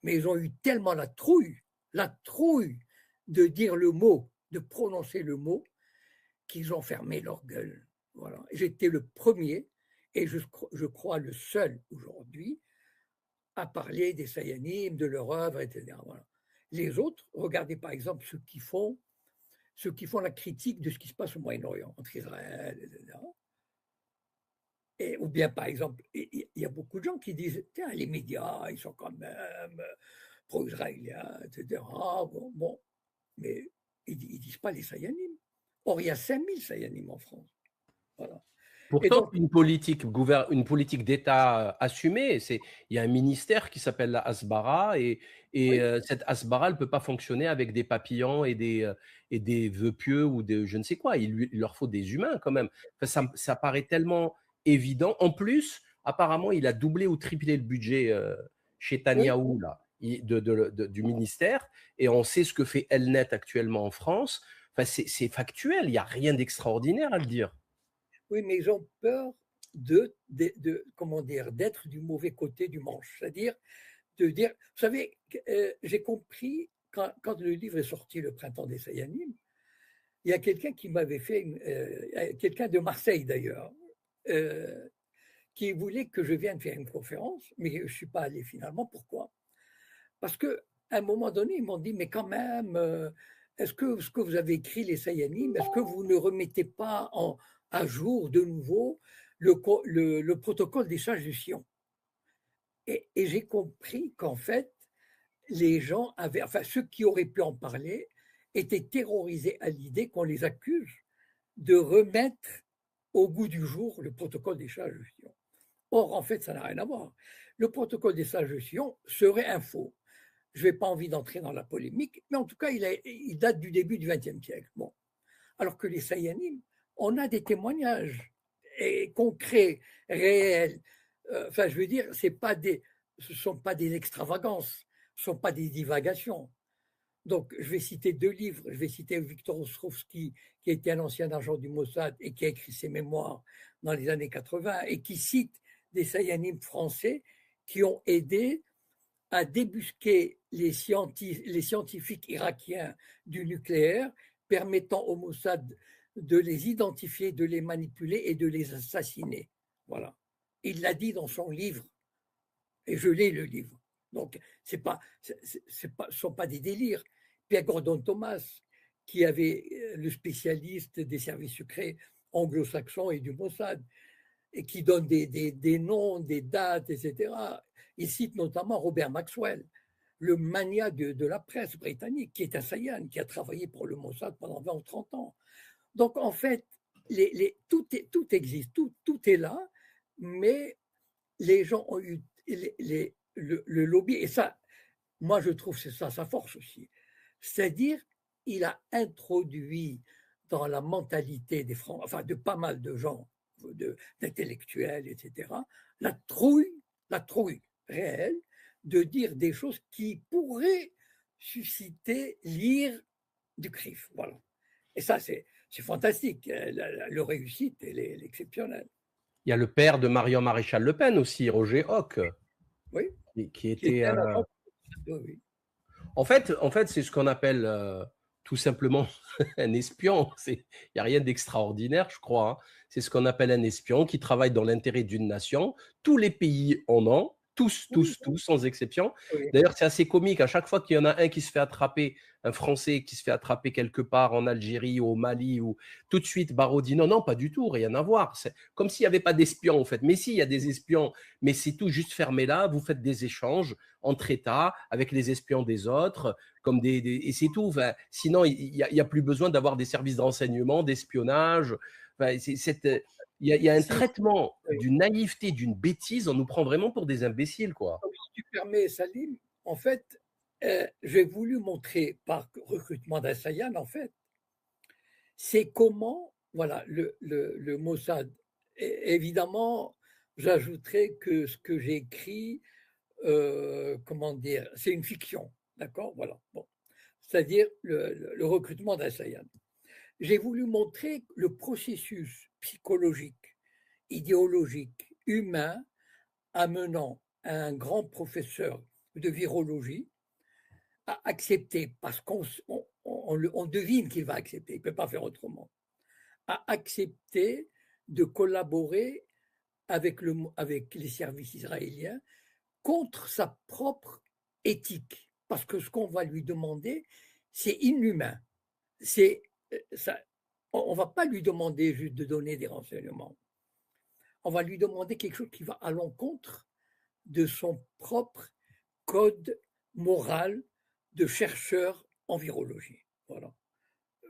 mais ils ont eu tellement la trouille de dire le mot, de prononcer le mot, qu'ils ont fermé leur gueule. Voilà. J'étais le premier, et je crois le seul aujourd'hui, à parler des Sayanim, de leur œuvre, etc. Voilà. Les autres, regardez par exemple ceux qui font la critique de ce qui se passe au Moyen-Orient, entre Israël, etc. Ou bien, par exemple, il y a beaucoup de gens qui disent, tiens, les médias, ils sont quand même pro-israéliens, etc. Bon, mais ils ne disent pas les Sayanim. Or, il y a 5000 Sayanim en France. Voilà. Et Pourtant, donc, une politique d'État assumée. Il y a un ministère qui s'appelle la Hasbara oui, cette Hasbara, elle ne peut pas fonctionner avec des papillons et des vœux pieux ou de je ne sais quoi. Il leur faut des humains quand même. Enfin, ça paraît tellement évident. En plus, apparemment, il a doublé ou triplé le budget chez oui, Netanyahou, là, du ministère. Et on sait ce que fait Elnet actuellement en France. Enfin, c'est factuel. Il n'y a rien d'extraordinaire à le dire. oui, mais ils ont peur comment dire, d'être du mauvais côté du manche. C'est-à-dire de dire, vous savez, j'ai compris quand le livre est sorti, Le Printemps des Sayanim, il y a quelqu'un qui m'avait fait, quelqu'un de Marseille d'ailleurs, qui voulait que je vienne faire une conférence, mais je ne suis pas allé finalement. Pourquoi? Parce qu'à un moment donné, ils m'ont dit, mais quand même, est-ce que ce que vous avez écrit, les Sayanim, est-ce que vous ne remettez pas à jour de nouveau le protocole des sages de Sion? Et j'ai compris qu'en fait, les gens avaient, enfin ceux qui auraient pu en parler, étaient terrorisés à l'idée qu'on les accuse de remettre au goût du jour le protocole des sages de Sion. Or, en fait, ça n'a rien à voir. Le protocole des sages de Sion serait un faux. Je n'ai pas envie d'entrer dans la polémique, mais en tout cas, il date du début du XXe siècle. Bon. Alors que les Sayanim, on a des témoignages concrets, réels. Enfin, je veux dire, ce ne sont pas des extravagances, ce ne sont pas des divagations. Donc, je vais citer deux livres. Je vais citer Victor Ostrovsky, qui était un ancien agent du Mossad et qui a écrit ses mémoires dans les années 80 et qui cite des Sayanim français qui ont aidé à débusquer les scientifiques irakiens du nucléaire, permettant au Mossad de les identifier, de les manipuler et de les assassiner. Voilà. Il l'a dit dans son livre, et je lis le livre. Donc, ce ne sont pas des délires. Pierre Gordon Thomas, qui avait le spécialiste des services secrets anglo-saxons et du Mossad, et qui donne des noms, des dates, etc. Il cite notamment Robert Maxwell, le magnat de la presse britannique, qui est un Sayan, qui a travaillé pour le Mossad pendant 20 ou 30 ans. Donc, en fait, tout existe, tout est là, mais les gens ont eu le lobby, et ça, moi, je trouve que c'est ça sa force aussi. C'est-à-dire, il a introduit dans la mentalité enfin, de pas mal de gens, d'intellectuels, etc., la trouille réelle de dire des choses qui pourraient susciter l'ire du CRIF. Voilà. Et ça, c'est fantastique. Le réussite, elle est exceptionnelle. Il y a le père de Marion Maréchal Le Pen aussi, Roger Hoc, Oui, qui qui était était un un. agent. Oui, oui. En fait, c'est ce qu'on appelle tout simplement un espion. Il n'y a rien d'extraordinaire, je crois, hein. C'est ce qu'on appelle un espion qui travaille dans l'intérêt d'une nation. Tous les pays en ont, tous, Oui, tous, tous, sans exception. oui. D'ailleurs, c'est assez comique. À chaque fois qu'il y en a un qui se fait attraper, un Français qui se fait attraper quelque part en Algérie ou au Mali, ou tout de suite, Barrot dit non, non, pas du tout, rien à voir. C'est comme s'il n'y avait pas d'espions, en fait. Mais si, il y a des espions, mais c'est tout juste fermé là. Vous faites des échanges entre États avec les espions des autres, comme et c'est tout. Enfin, sinon, il n'y a plus besoin d'avoir des services de renseignement, d'espionnage. Enfin, il y a un Si, traitement oui. d'une naïveté, d'une bêtise. On nous prend vraiment pour des imbéciles, quoi. Si tu permets, Salim, en fait, j'ai voulu montrer par recrutement d'Assayan, en fait, c'est comment, voilà, le Mossad. Évidemment, j'ajouterais que ce que j'ai écrit, comment dire, c'est une fiction, d'accord, voilà. Bon, c'est-à-dire le recrutement d'Assayan. J'ai voulu montrer le processus psychologique, idéologique, humain, amenant un grand professeur de virologie à accepter, parce qu'on devine qu'il va accepter, il ne peut pas faire autrement, à accepter de collaborer avec les services israéliens contre sa propre éthique. Parce que ce qu'on va lui demander, c'est inhumain. C'est, ça, on ne va pas lui demander juste de donner des renseignements. On va lui demander quelque chose qui va à l'encontre de son propre code moral de chercheur en virologie. Voilà.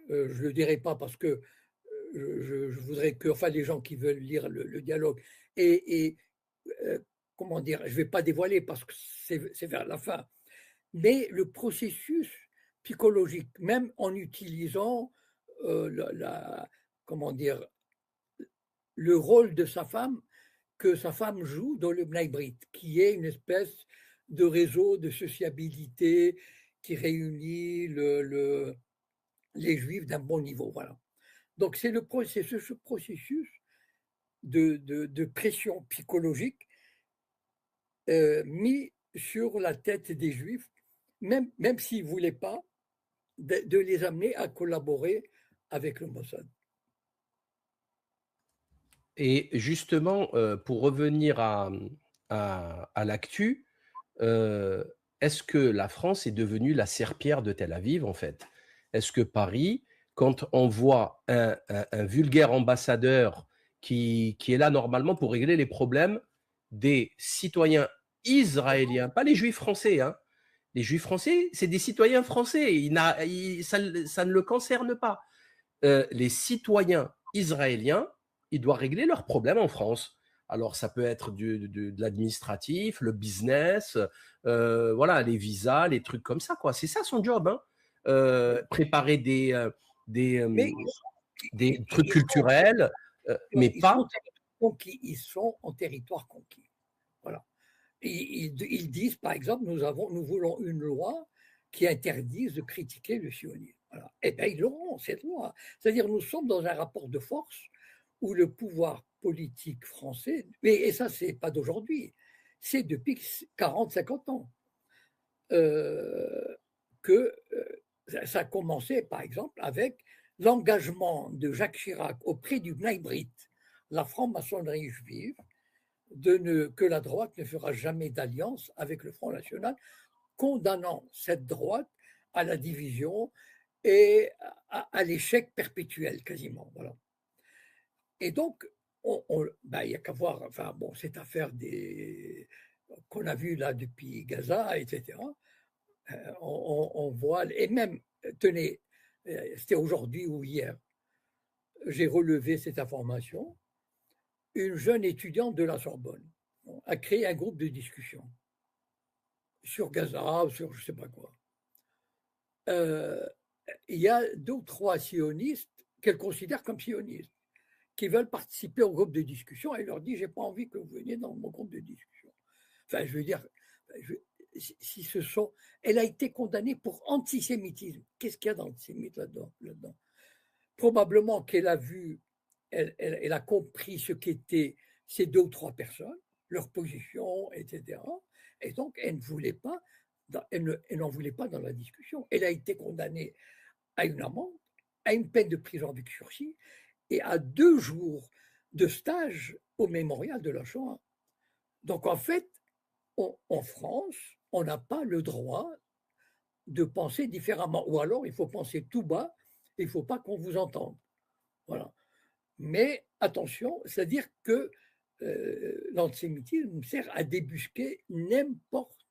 Je ne le dirai pas parce que je voudrais que, enfin, les gens qui veulent lire le dialogue, et comment dire, je ne vais pas dévoiler parce que c'est vers la fin, mais le processus psychologique, même en utilisant comment dire, le rôle de sa femme, que sa femme joue dans le Bnei Brit, qui est une espèce de réseau de sociabilité qui réunit les juifs d'un bon niveau. Voilà. Donc c'est ce processus de pression psychologique mis sur la tête des juifs, même s'ils ne voulaient pas, de les amener à collaborer avec le Mossad. Et justement, pour revenir à l'actu, est-ce que la France est devenue la serpillière de Tel Aviv, en fait? Est-ce que Paris, quand on voit un vulgaire ambassadeur qui est là normalement pour régler les problèmes des citoyens israéliens, pas les juifs français, hein? Les juifs français, c'est des citoyens français, ça ne le concerne pas. Les citoyens israéliens, ils doivent régler leurs problèmes en France. Alors, ça peut être de l'administratif, le business, voilà, les visas, les trucs comme ça, quoi. C'est ça son job, hein. Préparer des, Mais des trucs culturels, mais ils sont pas. conquis, ils sont en territoire conquis. Voilà. Ils disent, par exemple, nous voulons une loi qui interdise de critiquer le sionisme. Voilà. Eh bien, ils l'auront, cette loi. C'est-à-dire, nous sommes dans un rapport de force où le pouvoir politique français, et ça, c'est pas d'aujourd'hui, c'est depuis 40, 50 ans, que ça a commencé, par exemple, avec l'engagement de Jacques Chirac auprès du Bnei Brit, la franc-maçonnerie juive, que la droite ne fera jamais d'alliance avec le Front National, condamnant cette droite à la division et à l'échec perpétuel quasiment. Voilà. Et donc, il n'y a qu'à voir, enfin, bon, cette affaire qu'on a vue là depuis Gaza, etc. On voit, et même, tenez, c'était aujourd'hui ou hier, j'ai relevé cette information. Une jeune étudiante de la Sorbonne a créé un groupe de discussion sur Gaza, sur je ne sais pas quoi. Il y a 2 ou 3 sionistes qu'elle considère comme sionistes, qui veulent participer au groupe de discussion. Elle leur dit, j'ai pas envie que vous veniez dans mon groupe de discussion. Enfin, je veux dire, si ce sont. Elle a été condamnée pour antisémitisme. Qu'est-ce qu'il y a d'antisémite là-dedans? Probablement qu'elle a vu, elle a compris ce qu'étaient ces 2 ou 3 personnes, leur position, etc. Et donc, elle n'en voulait pas dans la discussion. Elle a été condamnée à une amende, à une peine de prison avec sursis et à 2 jours de stage au mémorial de la Shoah. Donc, en fait, en France, on n'a pas le droit de penser différemment. Ou alors, il faut penser tout bas, il ne faut pas qu'on vous entende. Voilà. Mais attention, c'est-à-dire que l'antisémitisme sert à débusquer n'importe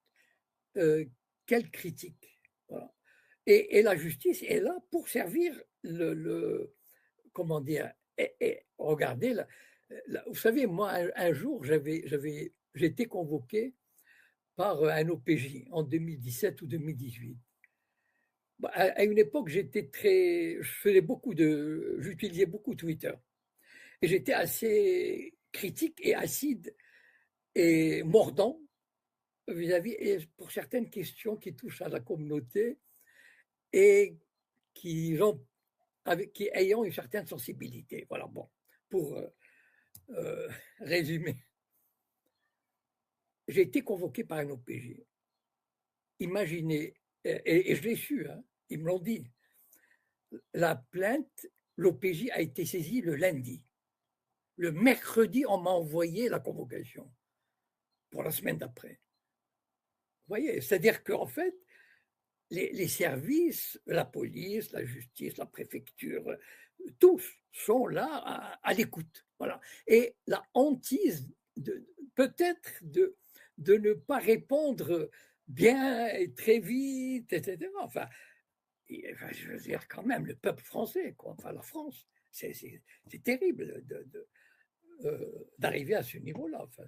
quelle critique. Voilà. Et la justice est là pour servir comment dire, regardez, vous savez, moi, un jour, j'ai été convoqué par un OPJ en 2017 ou 2018. À une époque, j'utilisais beaucoup Twitter. Et j'étais assez critique et acide et mordant vis-à-vis, et pour certaines questions qui touchent à la communauté et qui ayant une certaine sensibilité. Voilà, bon, pour résumer. J'ai été convoqué par un OPJ. Imaginez, et je l'ai su, hein, ils me l'ont dit. La plainte, l'OPJ a été saisie le lundi. Le mercredi, on m'a envoyé la convocation pour la semaine d'après. Vous voyez, c'est-à-dire qu'en fait, les services, la police, la justice, la préfecture, tous sont là à l'écoute. Voilà. Et la hantise, peut-être de ne pas répondre bien et très vite, etc. Enfin, je veux dire, quand même, le peuple français, quoi. Enfin, la France, c'est terrible d'arriver à ce niveau-là. Enfin,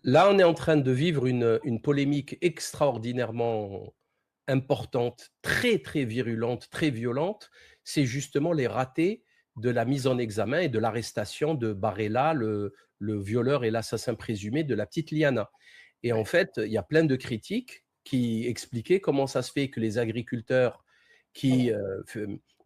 Là, on est en train de vivre une polémique extraordinairement importante, très, très virulente, très violente. C'est justement les ratés de la mise en examen et de l'arrestation de Barella, le violeur et l'assassin présumé de la petite Liana. Et en fait, il y a plein de critiques qui expliquaient comment ça se fait que les agriculteurs qui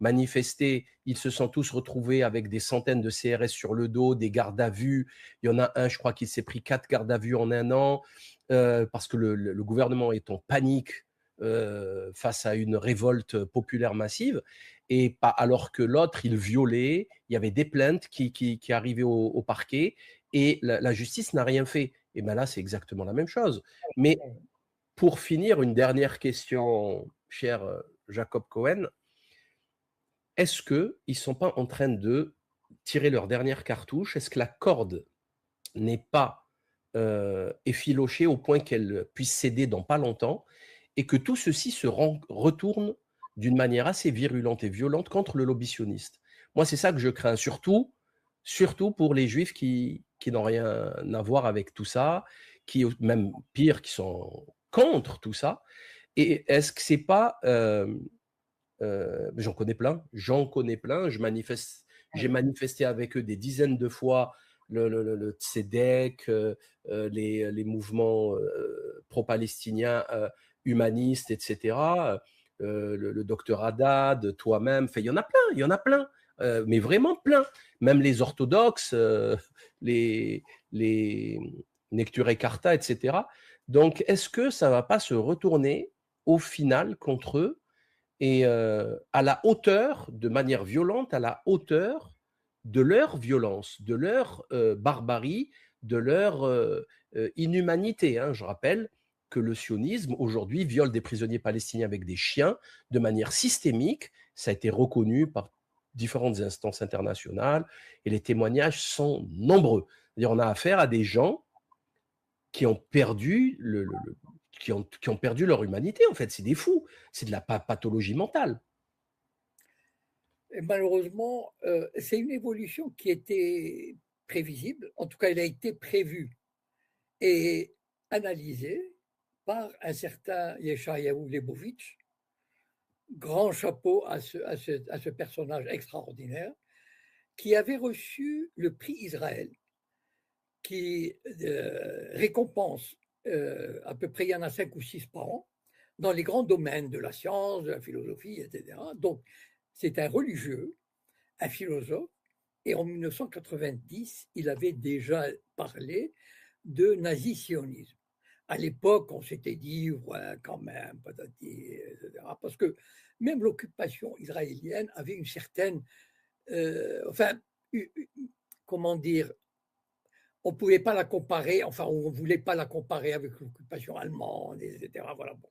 manifestaient, ils se sont tous retrouvés avec des centaines de CRS sur le dos, des gardes à vue. Il y en a un, je crois, qui s'est pris 4 gardes à vue en un an, parce que le gouvernement est en panique face à une révolte populaire massive, et alors que l'autre, il violait, il y avait des plaintes qui arrivaient au parquet, et la justice n'a rien fait. Et bien là, c'est exactement la même chose. Mais pour finir, une dernière question, cher Jacob Cohen. Est-ce qu'ils ne sont pas en train de tirer leur dernière cartouche? Est-ce que la corde n'est pas effilochée au point qu'elle puisse céder dans pas longtemps, et que tout ceci se retourne d'une manière assez virulente et violente contre le lobby sioniste? Moi, c'est ça que je crains, surtout pour les juifs qui n'ont rien à voir avec tout ça, qui, même pire, qui sont contre tout ça. Et est-ce que c'est pas... j'en connais plein, j'ai manifesté avec eux des dizaines de fois, le Tzedek, les mouvements pro-palestiniens humanistes, etc. Le docteur Haddad, toi-même, il y en a plein, mais vraiment plein. Même les orthodoxes, les Necturé Carta, etc. Donc, est-ce que ça ne va pas se retourner au final contre eux, et à la hauteur, de manière violente, à la hauteur de leur violence, de leur barbarie, de leur inhumanité, hein. Je rappelle que le sionisme, aujourd'hui, viole des prisonniers palestiniens avec des chiens de manière systémique. Ça a été reconnu par différentes instances internationales, et les témoignages sont nombreux. C'est-à-dire, on a affaire à des gens qui ont perdu qui ont perdu leur humanité, en fait. C'est des fous. C'est de la pathologie mentale. Et malheureusement, c'est une évolution qui était prévisible. En tout cas, elle a été prévue et analysée par un certain Yeshayahu Lebovitch. Grand chapeau à ce personnage extraordinaire qui avait reçu le prix Israël, qui récompense à peu près, il y en a 5 ou 6 par an, dans les grands domaines de la science, de la philosophie, etc. Donc, c'est un religieux, un philosophe, et en 1990, il avait déjà parlé de nazi-sionisme. À l'époque, on s'était dit, ouais, quand même, patati, etc. Parce que même l'occupation israélienne avait une certaine, enfin, comment dire, on ne pouvait pas la comparer, enfin, on ne voulait pas la comparer avec l'occupation allemande, etc. Voilà, bon.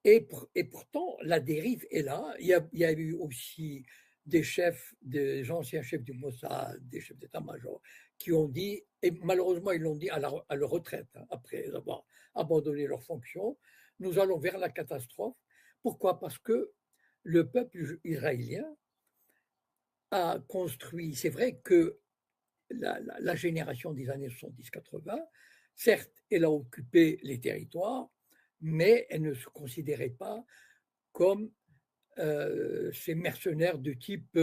Et pourtant, la dérive est là. Il y a eu aussi des chefs, des anciens chefs du Mossad, des chefs d'état-major, qui ont dit, et malheureusement ils l'ont dit à leur retraite, hein, après avoir abandonné leurs fonctions, nous allons vers la catastrophe. Pourquoi? Parce que le peuple israélien a construit, c'est vrai que la génération des années 70-80, certes, elle a occupé les territoires, mais elle ne se considérait pas comme ces mercenaires de type,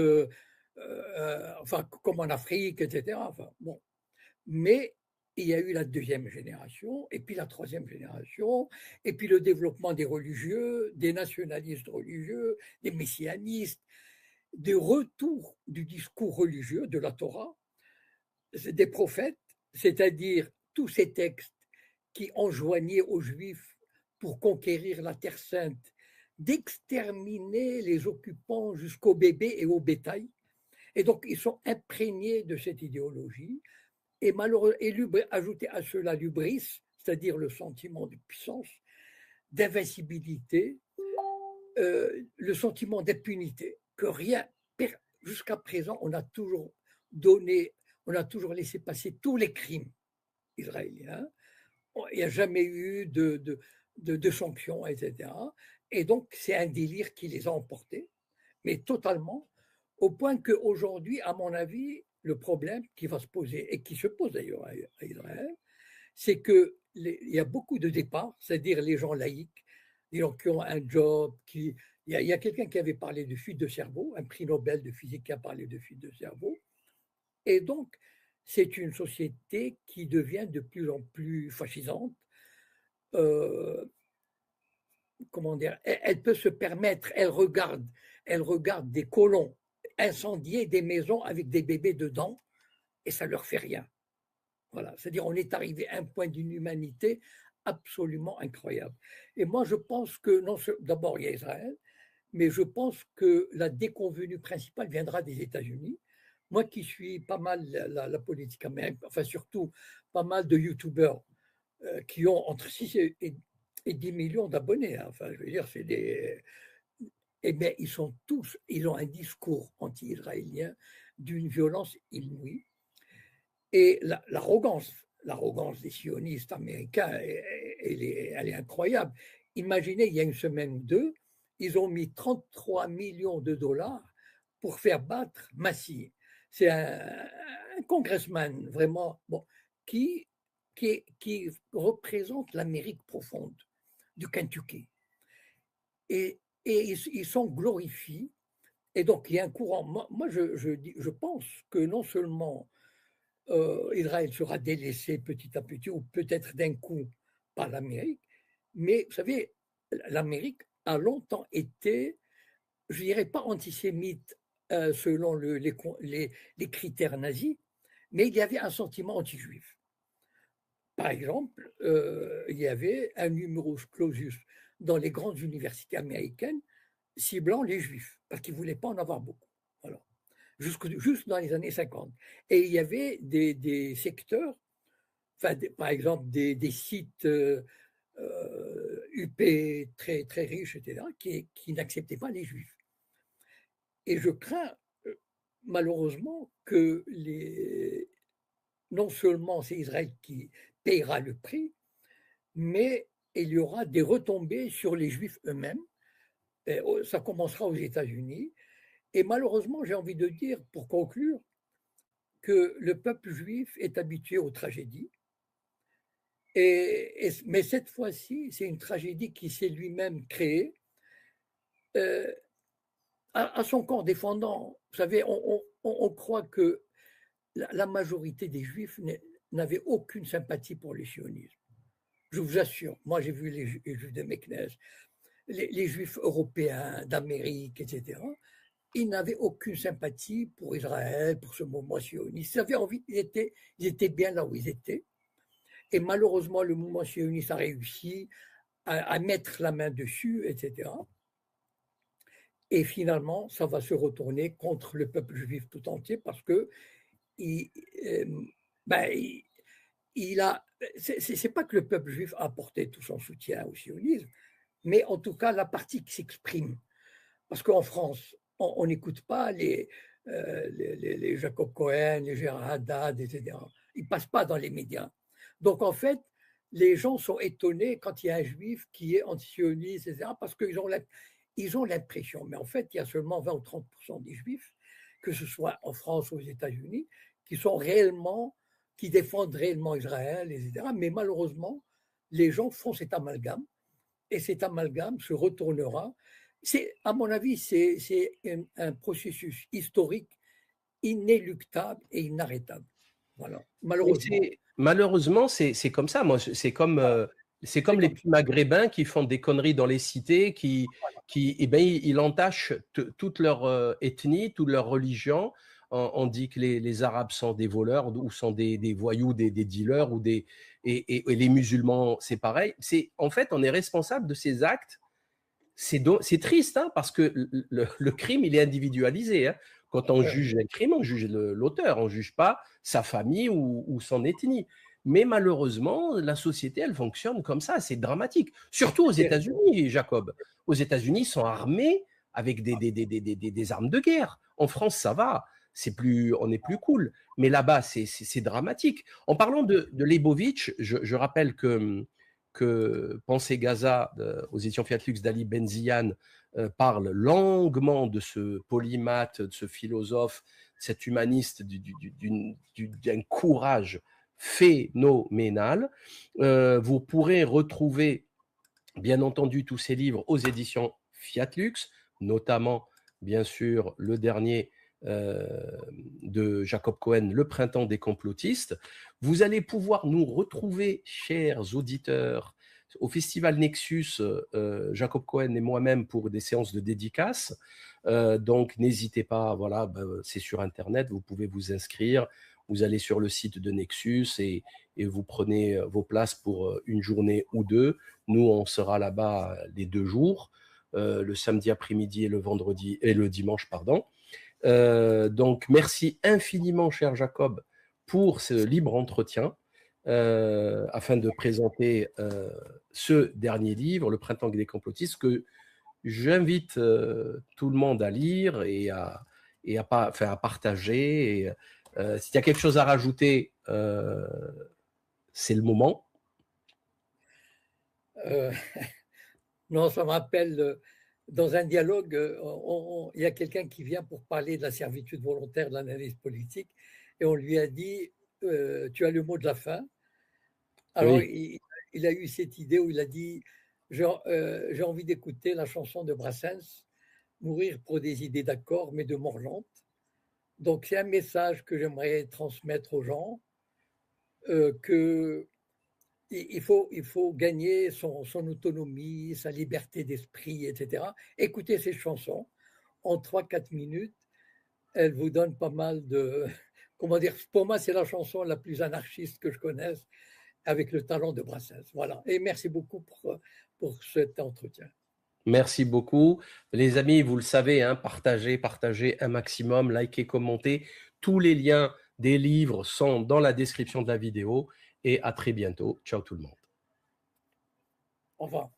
enfin, comme en Afrique, etc. Enfin, bon. Mais il y a eu la deuxième génération, et puis la troisième génération, et puis le développement des religieux, des nationalistes religieux, des messianistes, des retours du discours religieux de la Torah, des prophètes, c'est-à-dire tous ces textes qui enjoignaient aux Juifs pour conquérir la Terre sainte d'exterminer les occupants jusqu'au bébé et au bétail. Et donc, ils sont imprégnés de cette idéologie. Et malheureusement, ajouter à cela l'ubris, c'est-à-dire le sentiment de puissance, d'invincibilité, le sentiment d'impunité, que rien, jusqu'à présent, on a toujours donné, on a toujours laissé passer tous les crimes israéliens. Il n'y a jamais eu de sanctions, etc. Et donc, c'est un délire qui les a emportés, mais totalement, au point qu'aujourd'hui, à mon avis, le problème qui va se poser, et qui se pose d'ailleurs à Israël, c'est qu'il y a beaucoup de départs, c'est-à-dire les gens laïcs, les gens qui ont un job, il y a quelqu'un qui avait parlé de fuite de cerveau, un prix Nobel de physique qui a parlé de fuite de cerveau, et donc c'est une société qui devient de plus en plus fascisante. Euh, comment dire, elle peut se permettre, elle regarde des colons incendier des maisons avec des bébés dedans et ça leur fait rien. Voilà, c'est-à-dire on est arrivé à un point d'une humanité absolument incroyable. Et moi, je pense que non, d'abord il y a Israël, mais je pense que la déconvenue principale viendra des États-Unis. Moi qui suis pas mal la politique américaine, enfin surtout pas mal de youtubeurs qui ont entre 6 et 10 millions d'abonnés. Hein. Enfin, je veux dire, c'est des. Eh bien, ils sont tous, ils ont un discours anti-israélien d'une violence inouïe. Et l'arrogance des sionistes américains, elle est incroyable. Imaginez, il y a une semaine ou deux, ils ont mis 33 millions de dollars pour faire battre Massi. C'est un congressman vraiment bon, qui, qui représente l'Amérique profonde du Kentucky. Et ils sont glorifiés. Et donc, il y a un courant. Moi je pense que non seulement Israël sera délaissé petit à petit, ou peut-être d'un coup par l'Amérique. Mais vous savez, l'Amérique a longtemps été, je dirais pas antisémite selon les critères nazis, mais il y avait un sentiment anti-juif. Par exemple, il y avait un numerus clausus dans les grandes universités américaines ciblant les juifs, parce qu'ils ne voulaient pas en avoir beaucoup. Voilà. Juste dans les années 50. Et il y avait des secteurs, enfin, par exemple des sites UP très, très riches, etc., qui n'acceptaient pas les juifs. Et je crains malheureusement que non seulement c'est Israël qui paiera le prix, mais il y aura des retombées sur les juifs eux-mêmes. Et ça commencera aux États-Unis. Et malheureusement, j'ai envie de dire, pour conclure, que le peuple juif est habitué aux tragédies. Mais cette fois-ci, c'est une tragédie qui s'est lui-même créée euh, à son corps défendant. Vous savez, on croit que la majorité des juifs n'avaient aucune sympathie pour le sionisme. je vous assure, moi j'ai vu les Juifs de Meknès, les Juifs européens, d'Amérique, etc. Ils n'avaient aucune sympathie pour Israël, pour ce mouvement sioniste. Ils avaient envie, ils étaient bien là où ils étaient. Et malheureusement, le mouvement sioniste a réussi à mettre la main dessus, etc. Et finalement, ça va se retourner contre le peuple juif tout entier parce que il, ben, il a. C'est pas que le peuple juif a apporté tout son soutien au sionisme, mais en tout cas la partie qui s'exprime. Parce qu'en France, on n'écoute pas les Jacob Cohen, les Gérard Haddad, etc. Ils ne passent pas dans les médias. Donc en fait, les gens sont étonnés quand il y a un juif qui est antisioniste, etc. Parce qu'ils ont l'impression, mais en fait, il y a seulement 20 ou 30% des juifs, que ce soit en France ou aux États-Unis, qui défendent réellement Israël, etc. Mais malheureusement, les gens font cet amalgame et cet amalgame se retournera. À mon avis, c'est un processus historique inéluctable et inarrêtable. Voilà, malheureusement. Malheureusement, c'est comme ça. Moi, c'est comme les petits maghrébins qui font des conneries dans les cités, eh ben, ils entachent toute leur ethnie, toute leur religion. On dit que les Arabes sont des voleurs ou sont des voyous, des dealers, et les musulmans, c'est pareil. En fait, on est responsable de ces actes. C'est triste, hein, parce que le crime, il est individualisé. Hein. Quand on juge un crime, on juge l'auteur, on ne juge pas sa famille ou son ethnie. Mais malheureusement, la société, elle fonctionne comme ça. C'est dramatique. Surtout aux États-Unis, Jacob. Aux États-Unis, ils sont armés avec des armes de guerre. En France, ça va. On est plus cool. Mais là-bas, c'est dramatique. En parlant de Leibovitch, je rappelle que Pensée Gaza aux éditions Fiat Lux d'Ali Benzian parle longuement de ce polymathe, de ce philosophe, cet humaniste d'un courage phénoménal. Vous pourrez retrouver, bien entendu, tous ces livres aux éditions Fiat Lux, notamment, bien sûr, le dernier de Jacob Cohen, Le printemps des complotistes. Vous allez pouvoir nous retrouver, chers auditeurs, au Festival Nexus, Jacob Cohen et moi-même pour des séances de dédicaces. Donc, n'hésitez pas, voilà, c'est sur Internet, vous pouvez vous inscrire. Vous allez sur le site de Nexus et vous prenez vos places pour une journée ou deux. Nous, on sera là-bas les 2 jours, le samedi après-midi et le dimanche, pardon. Donc, merci infiniment, cher Jacob, pour ce libre entretien afin de présenter ce dernier livre, Le printemps des complotistes, que j'invite tout le monde à lire et à partager. S'il y a quelque chose à rajouter, c'est le moment. Non, ça me rappelle, dans un dialogue, il y a quelqu'un qui vient pour parler de la servitude volontaire de l'analyse politique, et on lui a dit, tu as le mot de la fin. Alors, oui. il a eu cette idée où il a dit, j'ai envie d'écouter la chanson de Brassens, Mourir pour des idées d'accord, mais de mort lente. Donc, c'est un message que j'aimerais transmettre aux gens, que il faut gagner son autonomie, sa liberté d'esprit, etc. Écoutez ces chansons en 3-4 minutes, elles vous donnent pas mal de... Comment dire, pour moi, c'est la chanson la plus anarchiste que je connaisse, avec le talent de Brassens. Voilà. Et merci beaucoup pour cet entretien. Merci beaucoup. Les amis, vous le savez, hein, partagez un maximum, likez, commentez. Tous les liens des livres sont dans la description de la vidéo. Et à très bientôt. Ciao tout le monde. Au revoir.